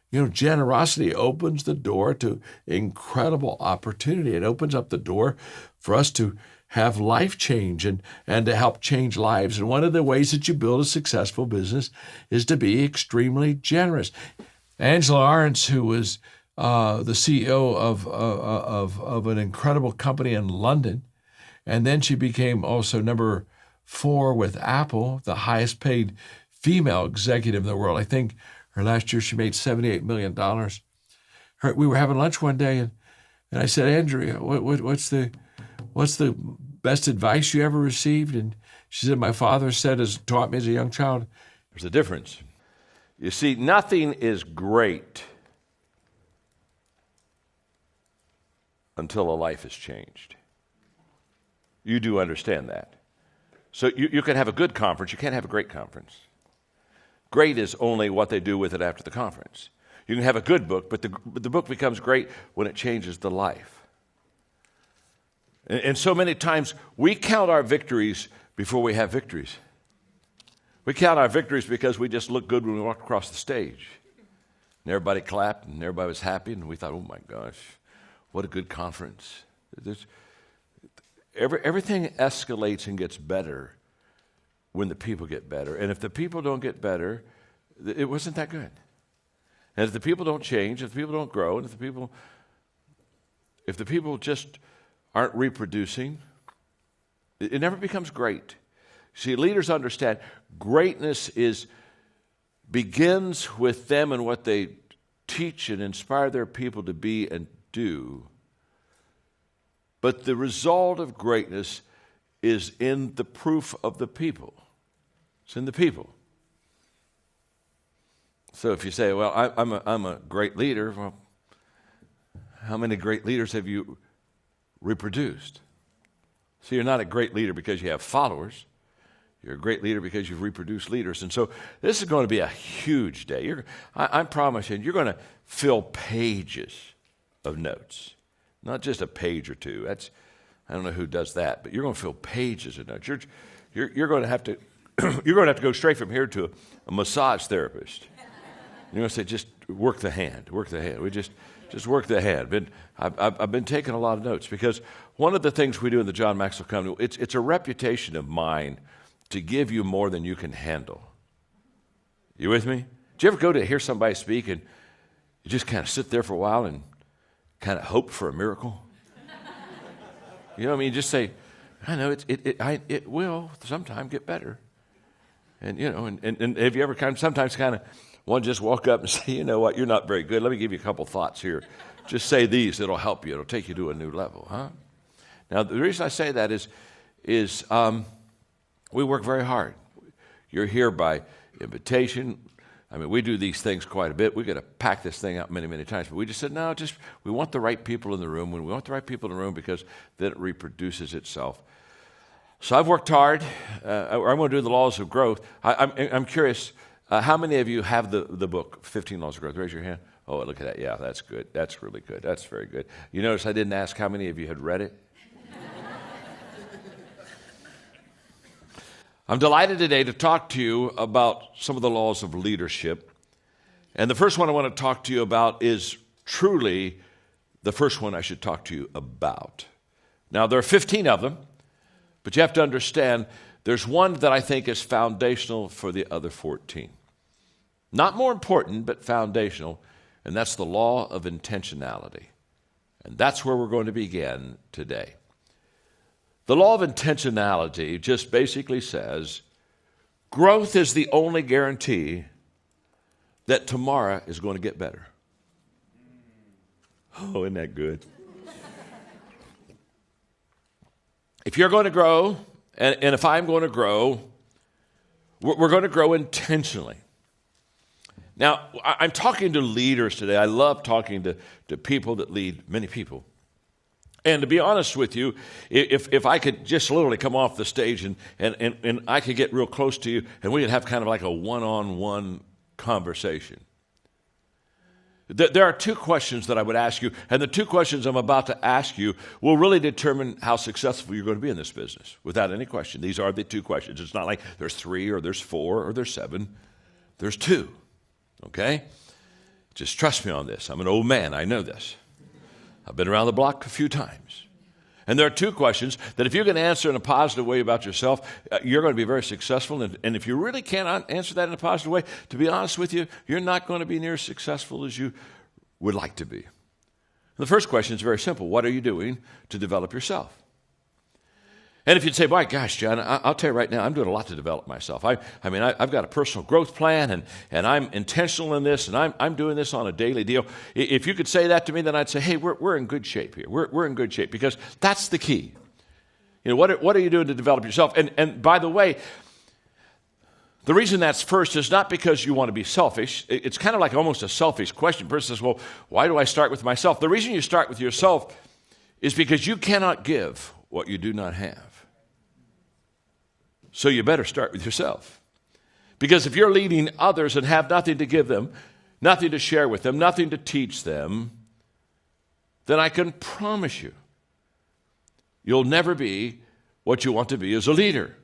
You know, generosity opens the door to incredible opportunity. It opens up the door for us to have life change and to help change lives. And one of the ways that you build a successful business is to be extremely generous. Angela Arendt, who was the CEO of an incredible company in London, and then she became also number 4 with Apple, the highest paid female executive in the world. I think her last year she made $78 million. We were having lunch one day, and I said, Andrea, what's the best advice you ever received? And she said, my father taught me as a young child. There's a difference. You see, nothing is great until a life is changed. You do understand that. So you can have a good conference, you can't have a great conference. Great is only what they do with it after the conference. You can have a good book, but the book becomes great when it changes the life. And so many times we count our victories before we have victories. We count our victories because we just looked good when we walked across the stage. And everybody clapped and everybody was happy, and we thought, oh my gosh, what a good conference. Everything escalates and gets better when the people get better. And if the people don't get better, it wasn't that good. And if the people don't change, if the people don't grow, and if the people just aren't reproducing, it never becomes great. See, leaders understand greatness begins with them and what they teach and inspire their people to be and do. But the result of greatness is in the proof of the people. It's in the people. So if you say, well, I'm a great leader, well, how many great leaders have you reproduced? So you're not a great leader because you have followers. You're a great leader because you've reproduced leaders. And so this is going to be a huge day. I promise you, you're going to fill pages of notes. Not just a page or 2. I don't know who does that, but you're going to fill pages of notes. You're going to have to you're going to have to go straight from here to a massage therapist. You're going to say, just work the hand. We just work the hand. I've been taking a lot of notes because one of the things we do in the John Maxwell Company, it's a reputation of mine to give you more than you can handle. You with me? Do you ever go to hear somebody speak and you just kind of sit there for a while and kind of hope for a miracle? You know what I mean? Just say, I know it will sometime get better. And you know, and have you ever sometimes one just walk up and say, you know what, you're not very good. Let me give you a couple thoughts here. Just say these, it'll help you. It'll take you to a new level, huh? Now, the reason I say that is we work very hard. You're here by invitation. I mean, we do these things quite a bit. We got to pack this thing out many, many times. But we just said, no, we want the right people in the room. When we want the right people in the room because then it reproduces itself. So I've worked hard. I'm going to do the laws of growth. I'm curious, how many of you have the book, 15 Laws of Growth? Raise your hand. Oh, look at that. Yeah, that's good. That's really good. That's very good. You notice I didn't ask how many of you had read it? I'm delighted today to talk to you about some of the laws of leadership. And the first one I want to talk to you about is truly the first one I should talk to you about. Now, there are 15 of them, but you have to understand there's one that I think is foundational for the other 14. Not more important, but foundational. and that's the law of intentionality. And that's where we're going to begin today. The law of intentionality just basically says growth is the only guarantee that tomorrow is going to get better. Oh, isn't that good? If you're going to grow, and if I'm going to grow, we're going to grow intentionally. Now, I'm talking to leaders today. I love talking to people that lead many people. And to be honest with you, if I could just literally come off the stage and I could get real close to you and we could have kind of like a one-on-one conversation. There are two questions that I would ask you, and the two questions I'm about to ask you will really determine how successful you're going to be in this business, without any question. These are the two questions. It's not like there's 3 or there's 4 or there's 7. There's 2, okay? Just trust me on this. I'm an old man. I know this. I've been around the block a few times. And there are 2 questions that if you can answer in a positive way about yourself, you're going to be very successful. And if you really cannot answer that in a positive way, to be honest with you, you're not going to be near as successful as you would like to be. The first question is very simple. What are you doing to develop yourself? And if you'd say, my gosh, John, I'll tell you right now, I'm doing a lot to develop myself. I've got a personal growth plan, and I'm intentional in this, and I'm doing this on a daily deal. If you could say that to me, then I'd say, hey, we're in good shape here. We're in good shape, because that's the key. You know, what are you doing to develop yourself? And by the way, the reason that's first is not because you want to be selfish. It's kind of like almost a selfish question. The person says, well, why do I start with myself? The reason you start with yourself is because you cannot give what you do not have. So you better start with yourself. Because if you're leading others and have nothing to give them, nothing to share with them, nothing to teach them, then I can promise you, you'll never be what you want to be as a leader.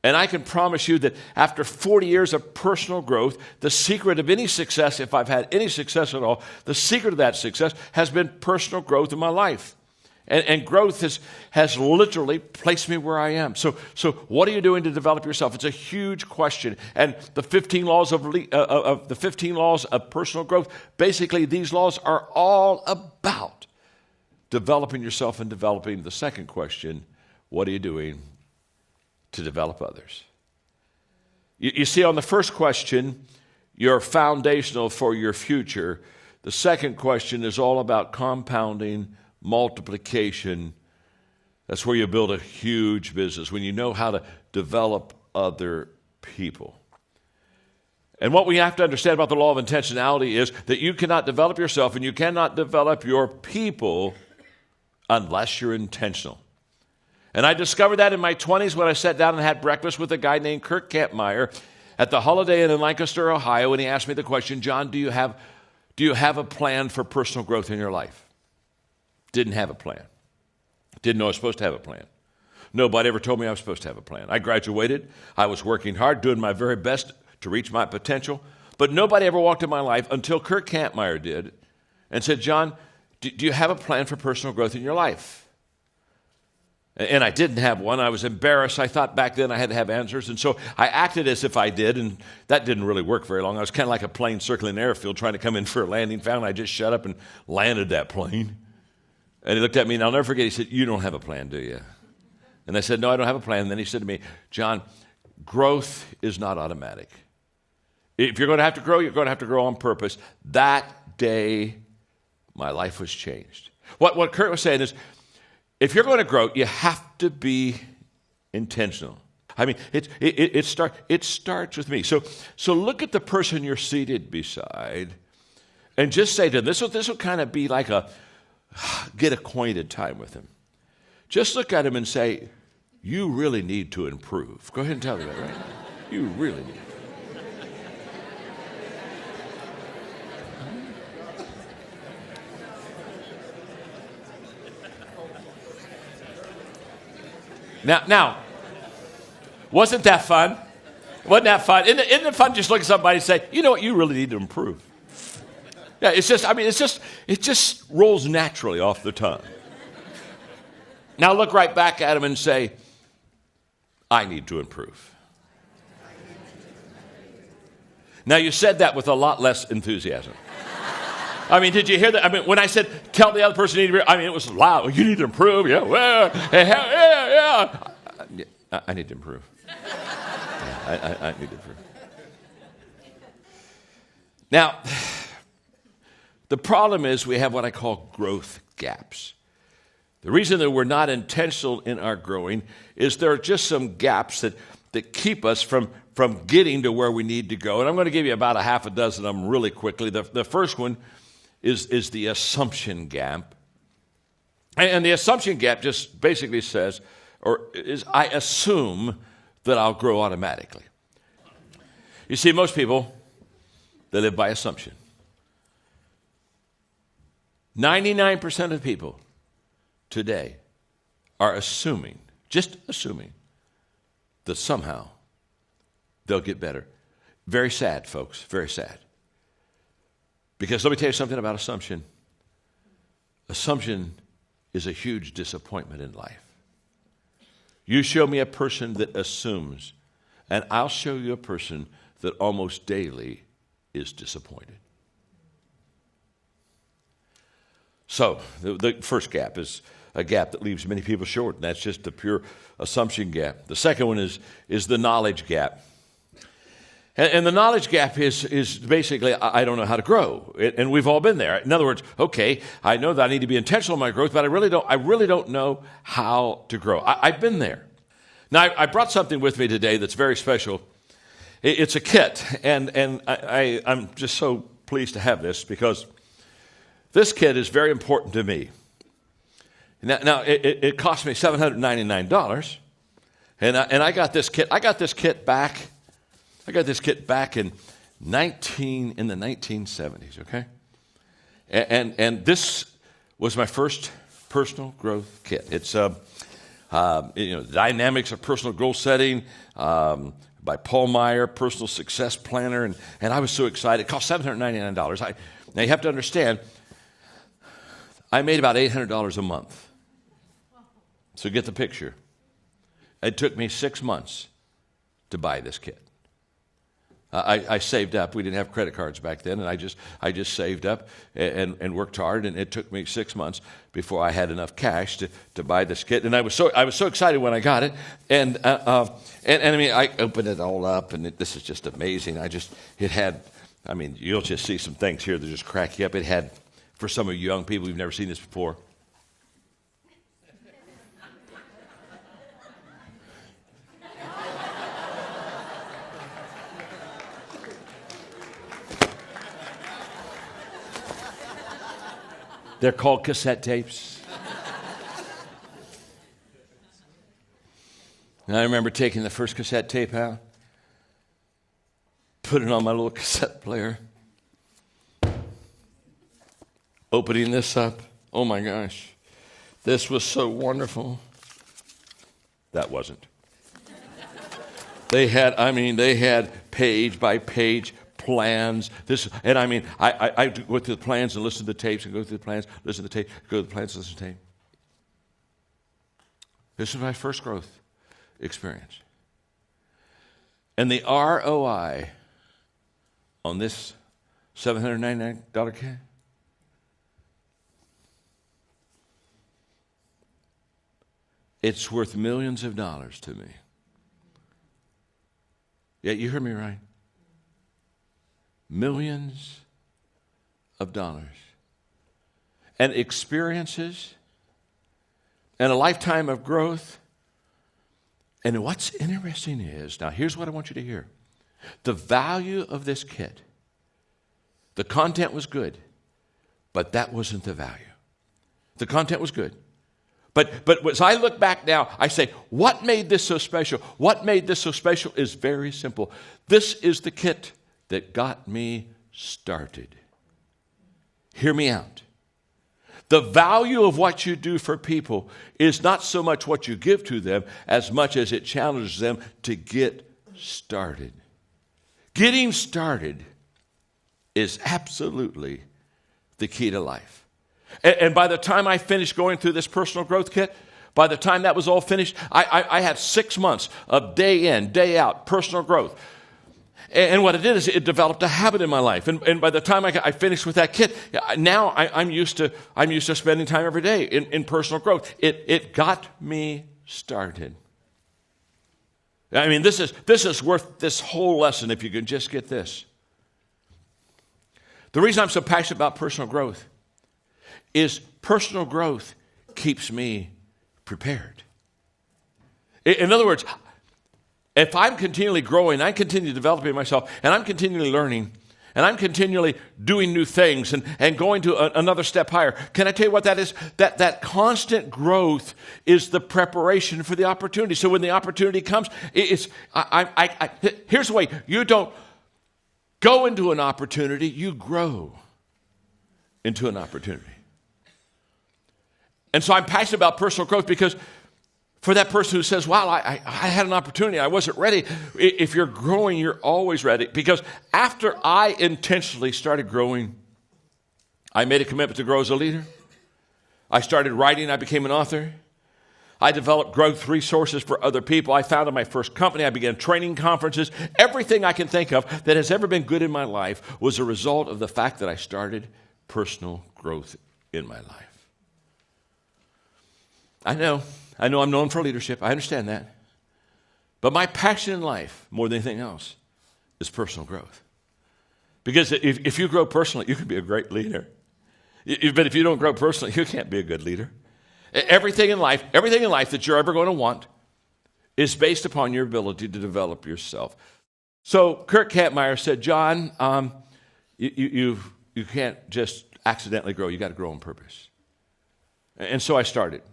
And I can promise you that after 40 years of personal growth, the secret of any success, if I've had any success at all, the secret of that success has been personal growth in my life. And growth has literally placed me where I am. So what are you doing to develop yourself? It's a huge question. And the 15 laws the 15 laws of personal growth, basically these laws are all about developing yourself and developing the second question, what are you doing to develop others? You see, on the first question, you're foundational for your future. The second question is all about compounding, multiplication. That's where you build a huge business, when you know how to develop other people. And what we have to understand about the law of intentionality is that you cannot develop yourself and you cannot develop your people unless you're intentional. And I discovered that in my 20s when I sat down and had breakfast with a guy named Kirk Campmeyer at the Holiday Inn in Lancaster, Ohio, and he asked me the question, John, do you have a plan for personal growth in your life? Didn't have a plan. Didn't know I was supposed to have a plan. Nobody ever told me I was supposed to have a plan. I graduated. I was working hard, doing my very best to reach my potential. But nobody ever walked in my life until Kirk Campmeyer did and said, John, do you have a plan for personal growth in your life? And I didn't have one. I was embarrassed. I thought back then I had to have answers. And so I acted as if I did, and that didn't really work very long. I was kind of like a plane circling an airfield trying to come in for a landing. Found I just shut up and landed that plane. And he looked at me, and I'll never forget, he said, you don't have a plan, do you? And I said, no, I don't have a plan. And then he said to me, John, growth is not automatic. If you're going to have to grow, you're going to have to grow on purpose. That day, my life was changed. What Kurt was saying is, if you're going to grow, you have to be intentional. I mean, it starts with me. So look at the person you're seated beside and just say to them, this will kind of be like a get acquainted time with him. Just look at him and say, you really need to improve. Go ahead and tell me that, right? You really need to. Now, wasn't that fun? Wasn't that fun? Isn't it fun to just look at somebody and say, you know what, you really need to improve? Yeah, it just rolls naturally off the tongue. Now look right back at him and say, I need to improve. Now, you said that with a lot less enthusiasm. I mean, did you hear that? I mean, when I said, tell the other person you need to improve, I mean, it was loud. You need to improve. Yeah, well, yeah. I need to improve. Yeah, I need to improve. Now, the problem is we have what I call growth gaps. The reason that we're not intentional in our growing is there are just some gaps that keep us from getting to where we need to go. And I'm going to give you about a half a dozen of them really quickly. The first one is the assumption gap. And the assumption gap just basically says, I assume that I'll grow automatically. You see, most people, they live by assumption. 99% of people today are assuming, just assuming, that somehow they'll get better. Very sad, folks, very sad. Because let me tell you something about assumption. Assumption is a huge disappointment in life. You show me a person that assumes, and I'll show you a person that almost daily is disappointed. So, the first gap is a gap that leaves many people short, and that's just the pure assumption gap. The second one is the knowledge gap. And the knowledge gap is basically, I don't know how to grow. And we've all been there. In other words, okay, I know that I need to be intentional in my growth, but I really don't know how to grow. I've been there. Now, I brought something with me today that's very special. It's a kit, and I'm just so pleased to have this because this kit is very important to me. Now it cost me $799, and I got this kit. I got this kit back in the 1970s. Okay, and this was my first personal growth kit. It's Dynamics of Personal Goal Setting by Paul Meyer, Personal Success Planner, and I was so excited. It cost $799. Now you have to understand, I made about $800 a month. So get the picture. It took me 6 months to buy this kit. I saved up. We didn't have credit cards back then, and I just saved up and worked hard. And it took me 6 months before I had enough cash to buy this kit. And I was so excited when I got it. And I mean, I opened it all up, and this is just amazing. You'll just see some things here that just crack you up. It had, for some of you young people who've never seen this before, they're called cassette tapes. And I remember taking the first cassette tape out, putting it on my little cassette player, opening this up. Oh my gosh, this was so wonderful. That wasn't. They had page by page plans. I go through the plans and listen to the tapes and go through the plans, listen to the tape, go to the plans, listen to the tape. This was my first growth experience. And the ROI on this $799 kit, it's worth millions of dollars to me. Yeah, you heard me right. Millions of dollars. And experiences and a lifetime of growth. And what's interesting is, now here's what I want you to hear. The value of this kit, the content was good, but that wasn't the value. The content was good. But as I look back now, I say, what made this so special? What made this so special is very simple. This is the kit that got me started. Hear me out. The value of what you do for people is not so much what you give to them as much as it challenges them to get started. Getting started is absolutely the key to life. And by the time I finished going through this personal growth kit, by the time that was all finished, I had 6 months of day in, day out personal growth. And what it did is it developed a habit in my life. And by the time I finished with that kit, now I'm used to spending time every day in personal growth. It got me started. I mean, this is worth this whole lesson if you can just get this. The reason I'm so passionate about personal growth is personal growth keeps me prepared. In other words, if I'm continually growing, I'm continually developing myself, and I'm continually learning, and I'm continually doing new things and going to another step higher, can I tell you what that is? That constant growth is the preparation for the opportunity. So when the opportunity comes, here's the way. You don't go into an opportunity, you grow into an opportunity. And so I'm passionate about personal growth because for that person who says, wow, I had an opportunity, I wasn't ready. If you're growing, you're always ready. Because after I intentionally started growing, I made a commitment to grow as a leader. I started writing, I became an author. I developed growth resources for other people. I founded my first company. I began training conferences. Everything I can think of that has ever been good in my life was a result of the fact that I started personal growth in my life. I know I'm known for leadership. I understand that. But my passion in life, more than anything else, is personal growth. Because if you grow personally, you can be a great leader. But if you don't grow personally, you can't be a good leader. Everything in life that you're ever going to want is based upon your ability to develop yourself. So Kurt Kampmeyer said, John, you can't just accidentally grow. You got to grow on purpose. And so I started.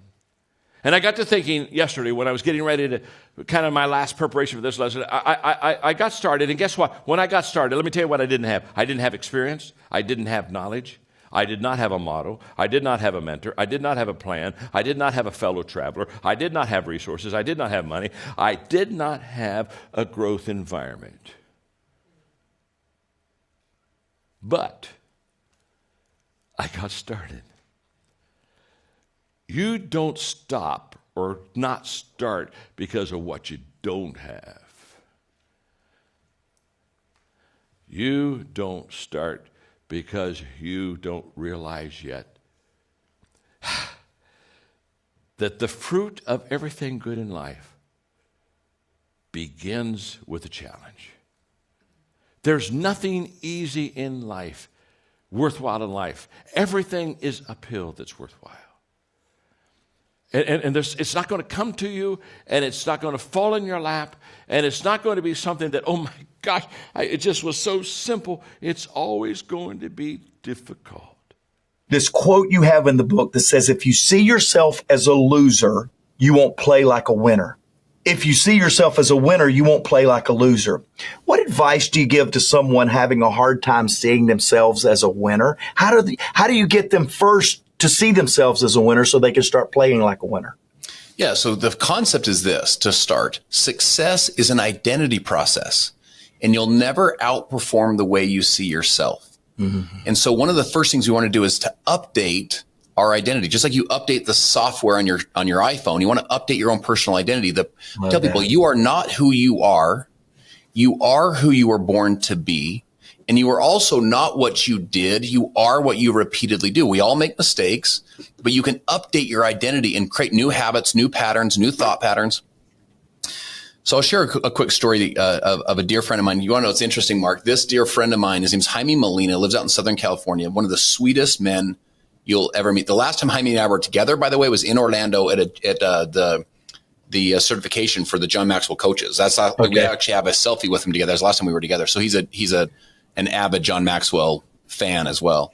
And I got to thinking yesterday when I was getting ready to kind of my last preparation for this lesson, I got started. And guess what? When I got started, let me tell you what I didn't have. I didn't have experience. I didn't have knowledge. I did not have a model. I did not have a mentor. I did not have a plan. I did not have a fellow traveler. I did not have resources. I did not have money. I did not have a growth environment. But I got started. You don't stop or not start because of what you don't have. You don't start because you don't realize yet that the fruit of everything good in life begins with a challenge. There's nothing easy in life, worthwhile in life. Everything is uphill that's worthwhile. And it's not going to come to you, and it's not going to fall in your lap, and it's not going to be something that, oh my gosh, it just was so simple. It's always going to be difficult. This quote you have in the book that says, if you see yourself as a loser, you won't play like a winner. If you see yourself as a winner, you won't play like a loser. What advice do you give to someone having a hard time seeing themselves as a winner? How do you get them first to see themselves as a winner so they can start playing like a winner? Yeah, so the concept is this, to start. Success is an identity process, and you'll never outperform the way you see yourself. Mm-hmm. And so one of the first things we want to do is to update our identity. Just like you update the software on your iPhone, you want to update your own personal identity. Tell people you are not who you are. You are who you were born to be. And you are also not what you did. You are what you repeatedly do. We all make mistakes, but you can update your identity and create new habits, new patterns, new thought patterns. So I'll share a quick story of a dear friend of mine. You want to know what's interesting, Mark? This dear friend of mine, his name's Jaime Molina, lives out in Southern California, one of the sweetest men you'll ever meet. The last time Jaime and I were together, by the way, was in Orlando at the certification for the John Maxwell coaches. We actually have a selfie with him together. That's the last time we were together. So he's an avid John Maxwell fan as well.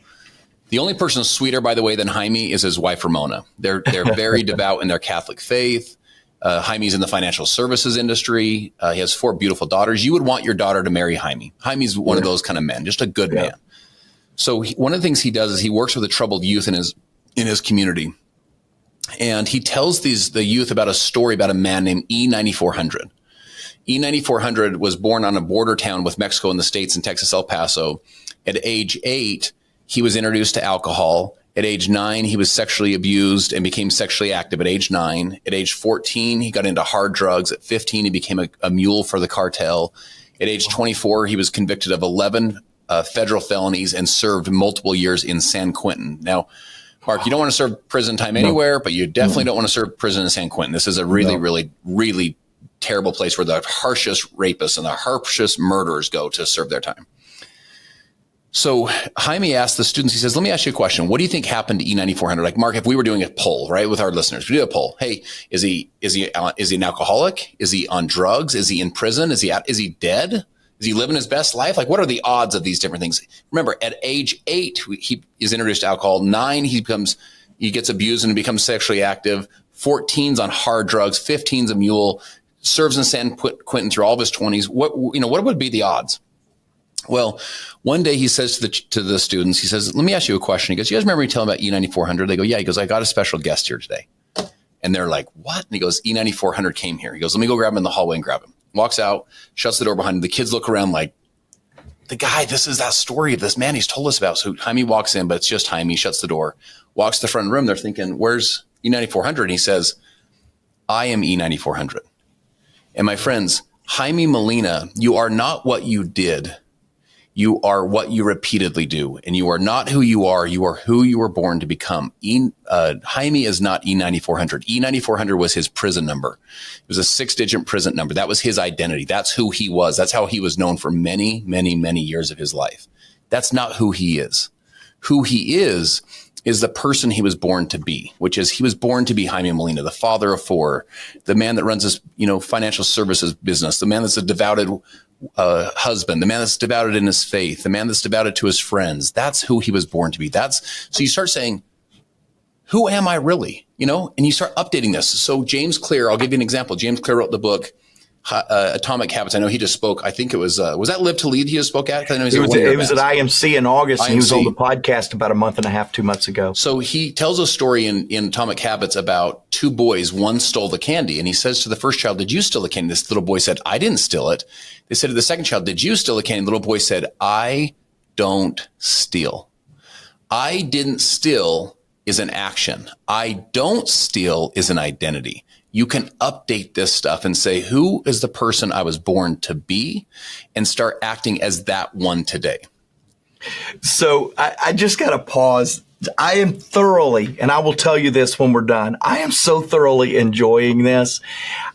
The only person sweeter, by the way, than Jaime is his wife, Ramona. They're very devout in their Catholic faith. Jaime's in the financial services industry. He has 4 beautiful daughters. You would want your daughter to marry Jaime. Jaime's one of those kind of men, just a good man. So one of the things he does is he works with the troubled youth in his community. And he tells the youth about a story about a man named E9400. E9400 was born on a border town with Mexico and the States in Texas, El Paso. At age 8, he was introduced to alcohol. At age 9, he was sexually abused and became sexually active at age 9. At age 14, he got into hard drugs. At 15, he became a mule for the cartel. At age 24, he was convicted of 11 federal felonies and served multiple years in San Quentin. Now, Mark, you don't want to serve prison time anywhere, but you definitely don't want to serve prison in San Quentin. This is a really terrible place where the harshest rapists and the harshest murderers go to serve their time. So Jaime asked the students, he says, let me ask you a question. What do you think happened to E9400? Like, Mark, if we were doing a poll, right, with our listeners, we do a poll. Hey, is he an alcoholic? Is he on drugs? Is he in prison? Is he dead? Is he living his best life? Like, what are the odds of these different things? Remember, at age 8, he is introduced to alcohol. 9, he gets abused and becomes sexually active. 14's on hard drugs. 15's a mule. Serves in San Quentin through all of his 20s. What would be the odds? Well, one day he says to the students, he says, let me ask you a question. He goes, you guys remember me telling about E9400? They go, yeah. He goes, I got a special guest here today. And they're like, what? And he goes, E9400 came here. He goes, let me go grab him in the hallway and grab him. Walks out, shuts the door behind him. The kids look around like, the guy, this is that story of this man he's told us about. So Jaime walks in, but it's just Jaime, shuts the door, walks to the front room. They're thinking, where's E9400? And he says, I am E9400. And my friends, Jaime Molina, you are not what you did. You are what you repeatedly do, and you are not who you are. You are who you were born to become. Jaime is not E9400. E9400 was his prison number. It was a 6-digit prison number. That was his identity. That's who he was. That's how he was known for many, many, many years of his life. That's not who he is. Who he is the person he was born to be, which is he was born to be Jaime Molina, the father of 4, the man that runs his financial services business, the man that's a devoted husband, the man that's devoted in his faith, the man that's devoted to his friends. That's who he was born to be. So you start saying, who am I really? And you start updating this. So James Clear, I'll give you an example. James Clear wrote the book, Atomic Habits. I know he just spoke. I think it was that Live to Lead he just spoke at? Because I know it was at IMC in August, and he was on the podcast about a month and a half, 2 months ago. So he tells a story in Atomic Habits about 2 boys. One stole the candy, and he says to the first child, did you steal the candy? This little boy said, I didn't steal it. They said to the second child, did you steal the candy? The little boy said, I don't steal. I didn't steal is an action. I don't steal is an identity. You can update this stuff and say, who is the person I was born to be, and start acting as that one today. So I just got to pause. I am thoroughly, and I will tell you this when we're done, I am so thoroughly enjoying this.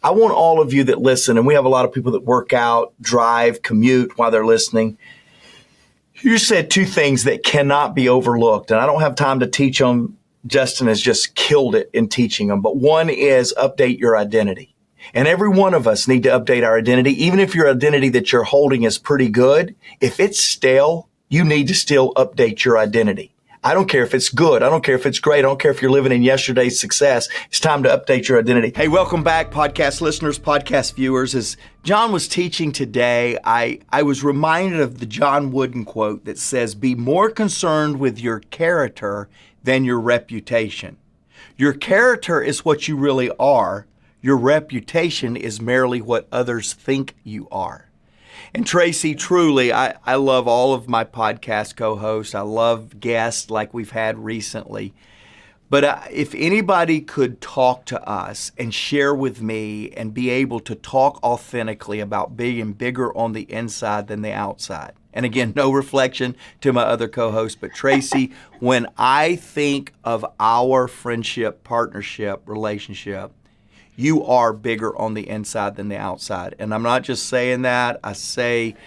I want all of you that listen, and we have a lot of people that work out, drive, commute while they're listening. You said 2 things that cannot be overlooked, and I don't have time to teach them. Justin has just killed it in teaching them. But one is update your identity. And every one of us need to update our identity. Even if your identity that you're holding is pretty good, if it's stale, you need to still update your identity. I don't care if it's good. I don't care if it's great. I don't care if you're living in yesterday's success. It's time to update your identity. Hey, welcome back, podcast listeners, podcast viewers. As John was teaching today, I was reminded of the John Wooden quote that says, be more concerned with your character than your reputation. Your character is what you really are. Your reputation is merely what others think you are. And Tracy, truly, I love all of my podcast co-hosts. I love guests like we've had recently. But if anybody could talk to us and share with me and be able to talk authentically about being bigger on the inside than the outside. And again, no reflection to my other co-hosts, but Tracy, when I think of our friendship, partnership, relationship, you are bigger on the inside than the outside. And I'm not just saying that. I say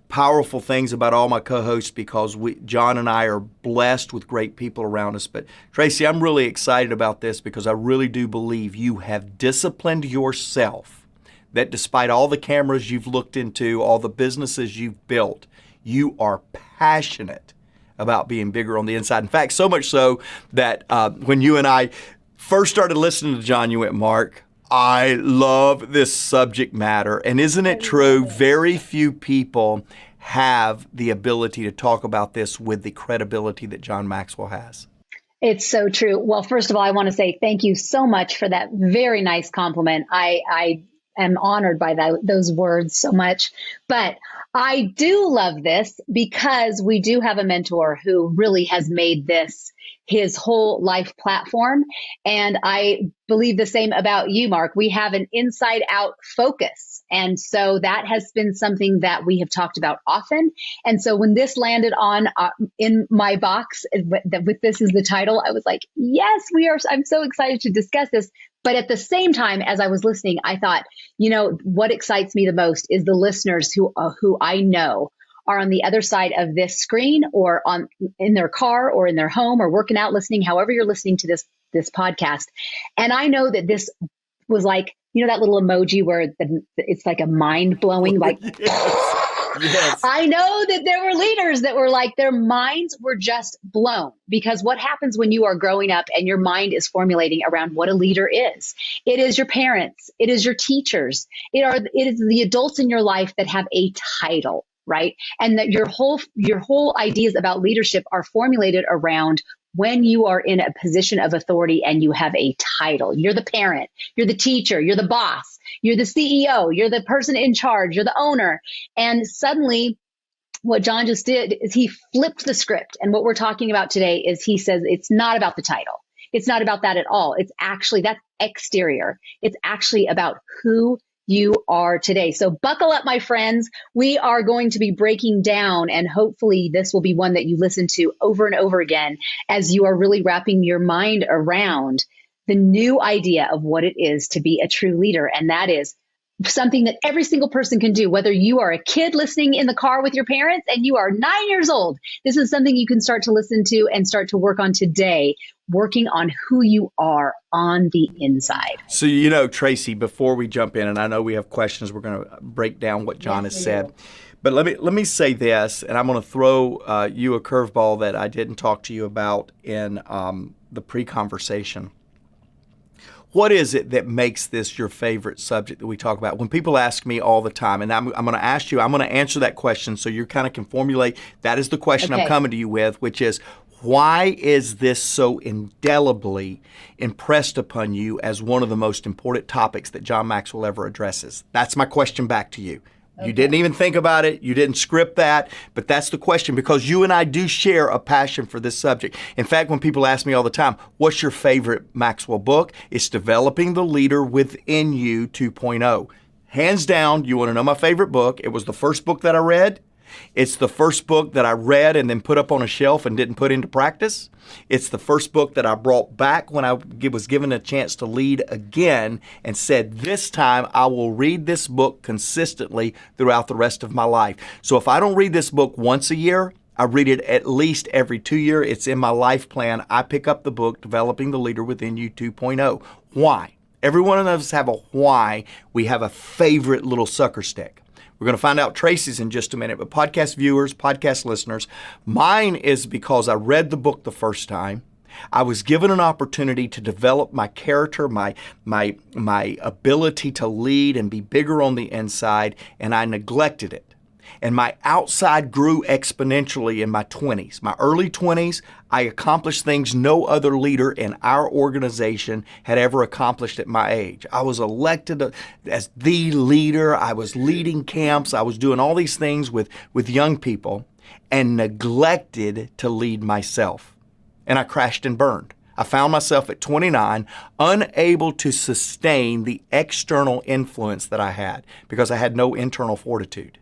powerful things about all my co-hosts because John and I are blessed with great people around us. But Tracy, I'm really excited about this because I really do believe you have disciplined yourself, that despite all the cameras you've looked into, all the businesses you've built, you are passionate about being bigger on the inside. In fact, so much so that when you and I first started listening to John, you went, Mark, I love this subject matter. And isn't it true? Very few people have the ability to talk about this with the credibility that John Maxwell has. It's so true. Well, first of all, I want to say thank you so much for that very nice compliment. I am honored by those words so much. But I do love this because we do have a mentor who really has made this his whole life platform. And I believe the same about you, Mark. We have an inside out focus And so that has been something that we have talked about often. And so when this landed on in my box, with this as the title, I was like, yes, I'm so excited to discuss this. But at the same time, as I was listening, I thought, what excites me the most is the listeners who I know are on the other side of this screen, or in their car, or in their home, or working out, listening, however you're listening to this podcast. And I know that this was like, that little emoji where it's like a mind blowing, like, Yes. I know that there were leaders that were like, their minds were just blown, because what happens when you are growing up and your mind is formulating around what a leader is? It is your parents. It is your teachers. It is the adults in your life that have a title, right? And that your whole ideas about leadership are formulated around when you are in a position of authority and you have a title. You're the parent, you're the teacher, you're the boss, you're the CEO, you're the person in charge, you're the owner. And suddenly what John just did is he flipped the script. And what we're talking about today is, he says it's not about the title. It's not about that at all. It's actually, that's exterior. It's actually about who you are today. So buckle up, my friends. We are going to be breaking down, and hopefully this will be one that you listen to over and over again as you are really wrapping your mind around the new idea of what it is to be a true leader. And that is something that every single person can do, whether you are a kid listening in the car with your parents and you are 9 years old. This is something you can start to listen to and start to work on today, working on who you are on the inside. So, Tracy, before we jump in, and I know we have questions, we're going to break down what John has said. But let me say this, and I'm going to throw you a curveball that I didn't talk to you about in the pre-conversation. What is it that makes this your favorite subject that we talk about? When people ask me all the time, and I'm going to ask you, I'm going to answer that question so you kind of can formulate, that is the question I'm coming to you with, which is, why is this so indelibly impressed upon you as one of the most important topics that John Maxwell ever addresses? That's my question back to you. You didn't even think about it. You didn't script that, but that's the question, because you and I do share a passion for this subject. In fact, when people ask me all the time, what's your favorite Maxwell book? It's Developing the Leader Within You 2.0. Hands down, you want to know my favorite book? It was the first book that I read. It's the first book that I read and then put up on a shelf and didn't put into practice. It's the first book that I brought back when I was given a chance to lead again and said, this time I will read this book consistently throughout the rest of my life. So if I don't read this book once a year, I read it at least every 2 years. It's in my life plan. I pick up the book, Developing the Leader Within You 2.0. Why? Every one of us have a why. We have a favorite little sucker stick. We're going to find out Tracy's in just a minute, but podcast viewers, podcast listeners, mine is because I read the book the first time. I was given an opportunity to develop my character, my ability to lead and be bigger on the inside, and I neglected it. And my outside grew exponentially in my 20s. My early 20s, I accomplished things no other leader in our organization had ever accomplished at my age. I was elected as the leader. I was leading camps. I was doing all these things with young people and neglected to lead myself. And I crashed and burned. I found myself at 29 unable to sustain the external influence that I had because I had no internal fortitude.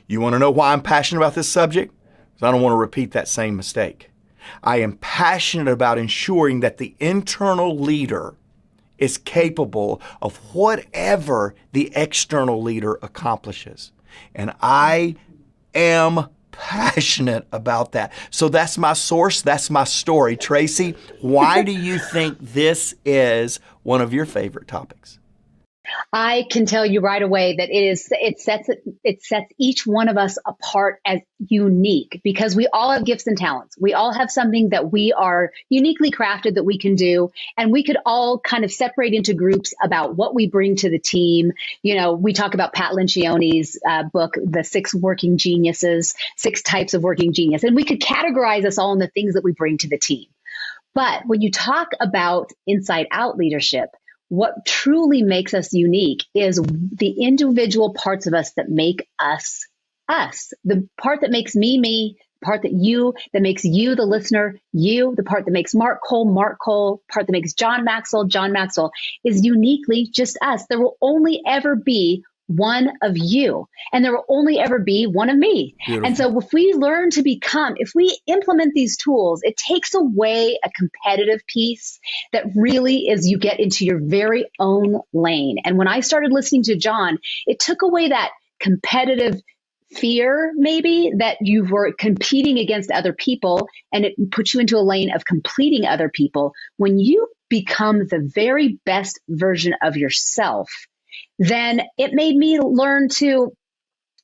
You want to know why I'm passionate about this subject? Because I don't want to repeat that same mistake. I am passionate about ensuring that the internal leader is capable of whatever the external leader accomplishes. And I am passionate about that. So that's my source. That's my story. Tracy, why do you think this is one of your favorite topics? I can tell you right away that it sets each one of us apart as unique, because we all have gifts and talents. We all have something that we are uniquely crafted that we can do. And we could all kind of separate into groups about what we bring to the team. You know, we talk about Pat Lencioni's book, The 6 Working Geniuses, 6 Types of Working Genius. And we could categorize us all in the things that we bring to the team. But when you talk about inside out leadership, what truly makes us unique is the individual parts of us that make us us. The part that makes me, the part that makes you, the listener, you, the part that makes Mark Cole, part that makes John Maxwell, is uniquely just us. There will only ever be one of you, and there will only ever be one of me. Beautiful. And so if we implement these tools, it takes away a competitive piece that really is you get into your very own lane. And when I started listening to John, it took away that competitive fear, maybe, that you were competing against other people, and it puts you into a lane of completing other people. When you become the very best version of yourself, then it made me learn to,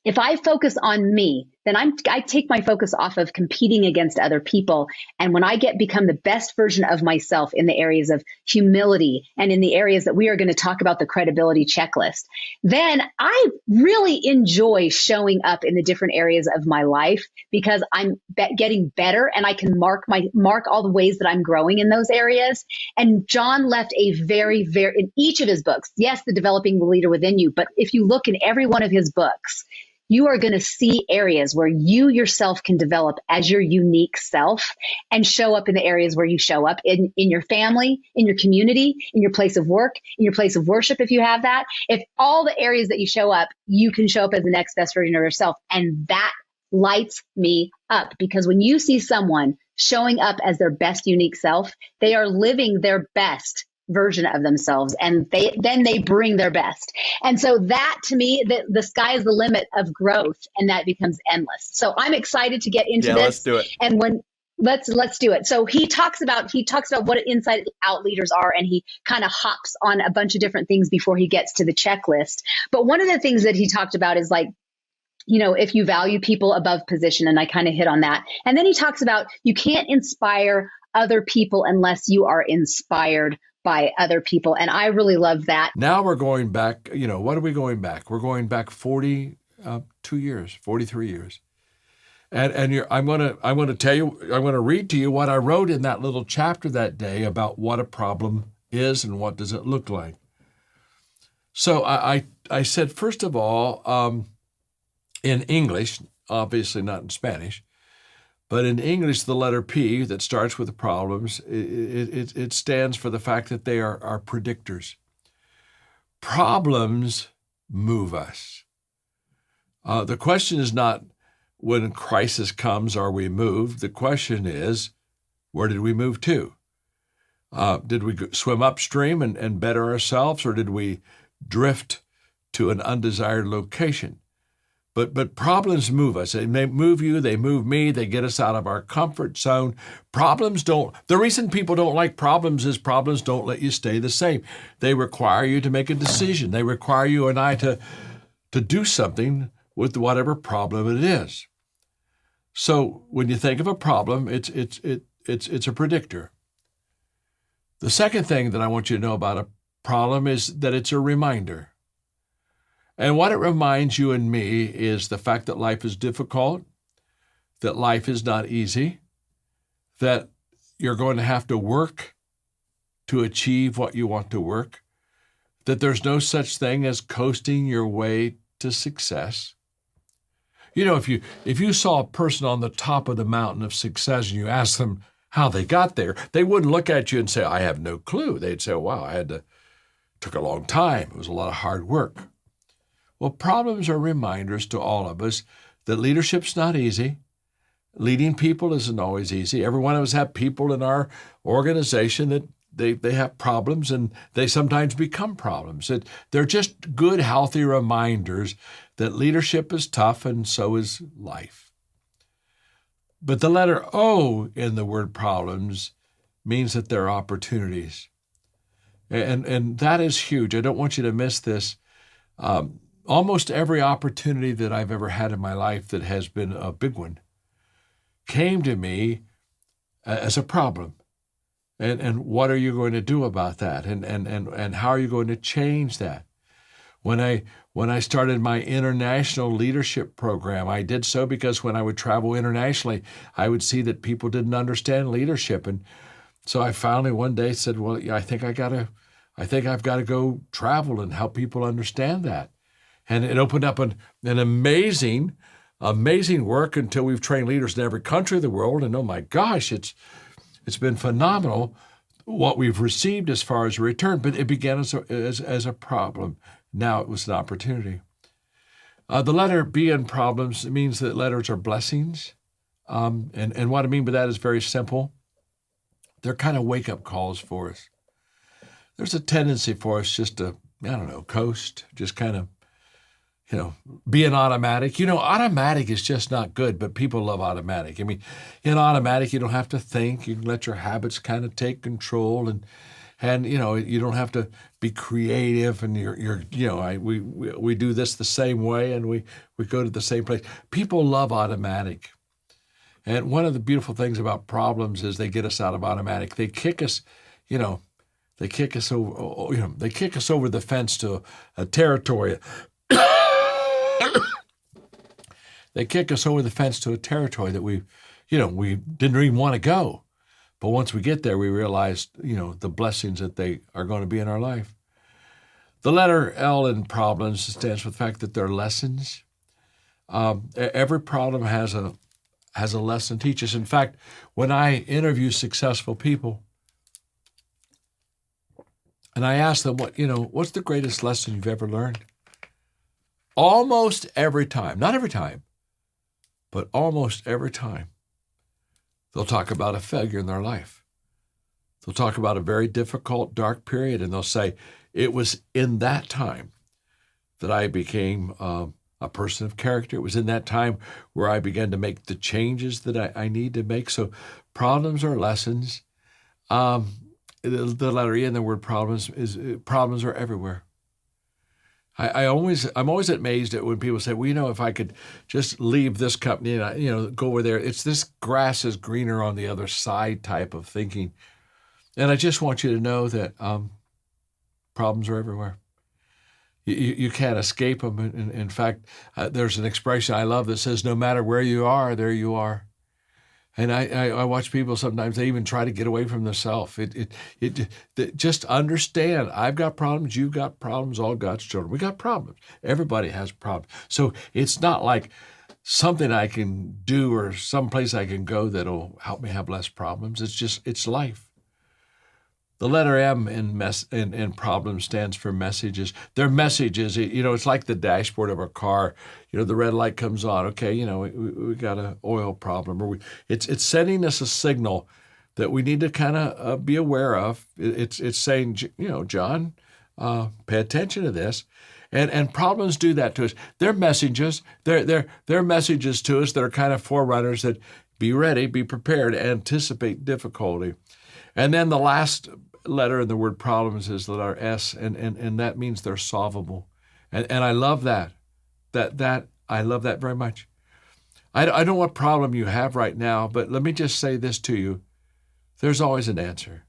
if I focus on me, then I take my focus off of competing against other people. And when I become the best version of myself in the areas of humility and in the areas that we are going to talk about, the credibility checklist, then I really enjoy showing up in the different areas of my life because I'm getting better, and I can mark all the ways that I'm growing in those areas. And John left a very, very, in each of his books, yes, the Developing the Leader Within You, but if you look in every one of his books, you are going to see areas where you yourself can develop as your unique self and show up in the areas where you show up in your family, in your community, in your place of work, in your place of worship, if you have that. If all the areas that you show up, you can show up as the next best version of yourself. And that lights me up, because when you see someone showing up as their best unique self, they are living their best version of themselves, and they bring their best. And so that, to me, the sky is the limit of growth, and that becomes endless. So I'm excited to get into this. Let's do it. And let's do it. So he talks about what inside out leaders are, and he kind of hops on a bunch of different things before he gets to the checklist. But one of the things that he talked about is like, if you value people above position, and I kind of hit on that. And then he talks about you can't inspire other people unless you are inspired by other people. And I really love that. Now we're going back, what are we going back? We're going back 42 years, 43 years. And I'm going to tell you, I'm going to read to you what I wrote in that little chapter that day about what a problem is and what does it look like. So I said, first of all, in English, obviously not in Spanish, but in English, the letter P that starts with the problems, it stands for the fact that they are predictors. Problems move us. The question is not when crisis comes, are we moved? The question is, where did we move to? Did we swim upstream and better ourselves, or did we drift to an undesired location? But problems move us. They may move you, they move me, they get us out of our comfort zone. The reason people don't like problems is problems don't let you stay the same. They require you to make a decision. They require you and I to do something with whatever problem it is. So when you think of a problem, it's a predictor. The second thing that I want you to know about a problem is that it's a reminder. And what it reminds you and me is the fact that life is difficult, that life is not easy, that you're going to have to work to achieve what you want to work, that there's no such thing as coasting your way to success. If you saw a person on the top of the mountain of success and you asked them how they got there, they wouldn't look at you and say, I have no clue. They'd say, wow, took a long time. It was a lot of hard work. Well, problems are reminders to all of us that leadership's not easy. Leading people isn't always easy. Every one of us have people in our organization that they have problems, and they sometimes become problems. They're just good, healthy reminders that leadership is tough, and so is life. But the letter O in the word problems means that there are opportunities. And that is huge. I don't want you to miss this. Almost every opportunity that I've ever had in my life that has been a big one came to me as a problem. And what are you going to do about that? And how are you going to change that? When I started my international leadership program, I did so because when I would travel internationally, I would see that people didn't understand leadership. And so I finally one day said, well, yeah, I think I've got to go travel and help people understand that. And it opened up an amazing work until we've trained leaders in every country of the world. And oh my gosh, it's been phenomenal what we've received as far as a return. But it began as a problem. Now it was an opportunity. The letter B in problems means that letters are blessings. And what I mean by that is very simple. They're kind of wake-up calls for us. There's a tendency for us just to, coast, just kind of, be an automatic. Automatic is just not good, but people love automatic. I mean, in automatic, you don't have to think. You can let your habits kind of take control, and you don't have to be creative. And we do this the same way, and we go to the same place. People love automatic. And one of the beautiful things about problems is they get us out of automatic. They kick us, they kick us over the fence to a territory. They kick us over the fence to a territory that we didn't even want to go. But once we get there, we realize, the blessings that they are going to be in our life. The letter L in problems stands for the fact that they're lessons. Every problem has a lesson to teach us. In fact, when I interview successful people, and I ask them, what's the greatest lesson you've ever learned? Almost every time, not every time, but almost every time, they'll talk about a failure in their life. They'll talk about a very difficult, dark period, and they'll say, it was in that time that I became a person of character. It was in that time where I began to make the changes that I need to make. So problems are lessons. The letter E in the word problems are everywhere. I'm always amazed at when people say, well, if I could just leave this company and go over there, it's this grass is greener on the other side type of thinking. And I just want you to know that problems are everywhere. You can't escape them. In fact, there's an expression I love that says, no matter where you are, there you are. And I watch people sometimes, they even try to get away from themselves. Just understand, I've got problems, you've got problems, all God's children. We got problems. Everybody has problems. So it's not like something I can do or someplace I can go that'll help me have less problems. It's life. The letter M in problem stands for messages. They're messages. It's like the dashboard of a car. The red light comes on. Okay, we got an oil problem, or it's sending us a signal that we need to kind of be aware of. It's saying, John, pay attention to this. And problems do that to us. They're messages. They're messages to us that are kind of forerunners that be ready, be prepared, anticipate difficulty. And then the last letter in the word problems is the letter S, and that means they're solvable. And I love that. I love that very much. I don't know what problem you have right now, but let me just say this to you. There's always an answer.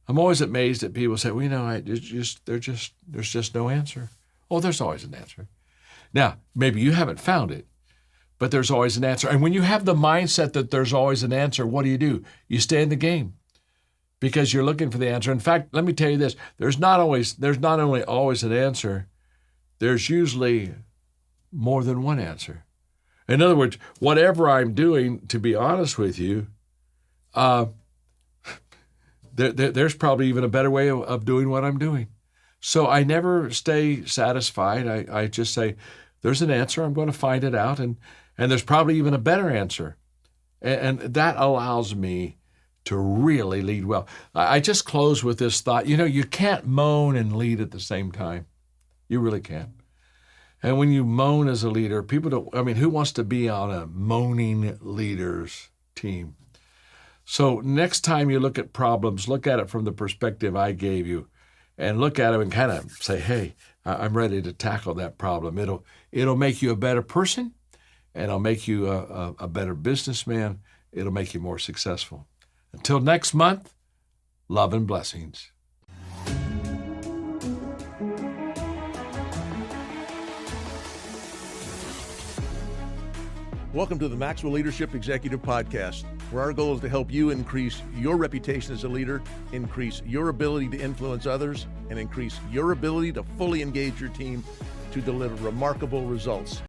I'm always amazed at people say, there's just no answer. Oh, there's always an answer. Now, maybe you haven't found it, but there's always an answer. And when you have the mindset that there's always an answer, what do? You stay in the game. Because you're looking for the answer. In fact, let me tell you this, there's not only always an answer, there's usually more than one answer. In other words, whatever I'm doing, to be honest with you, there's probably even a better way of doing what I'm doing. So I never stay satisfied. I just say, there's an answer, I'm going to find it out, and there's probably even a better answer. And that allows me to really lead well. I just close with this thought. You can't moan and lead at the same time. You really can't. And when you moan as a leader, who wants to be on a moaning leaders team? So next time you look at problems, look at it from the perspective I gave you, and look at them and kind of say, hey, I'm ready to tackle that problem. It'll make you a better person, and it'll make you a better businessman. It'll make you more successful. Until next month, love and blessings. Welcome to the Maxwell Leadership Executive Podcast, where our goal is to help you increase your reputation as a leader, increase your ability to influence others, and increase your ability to fully engage your team to deliver remarkable results.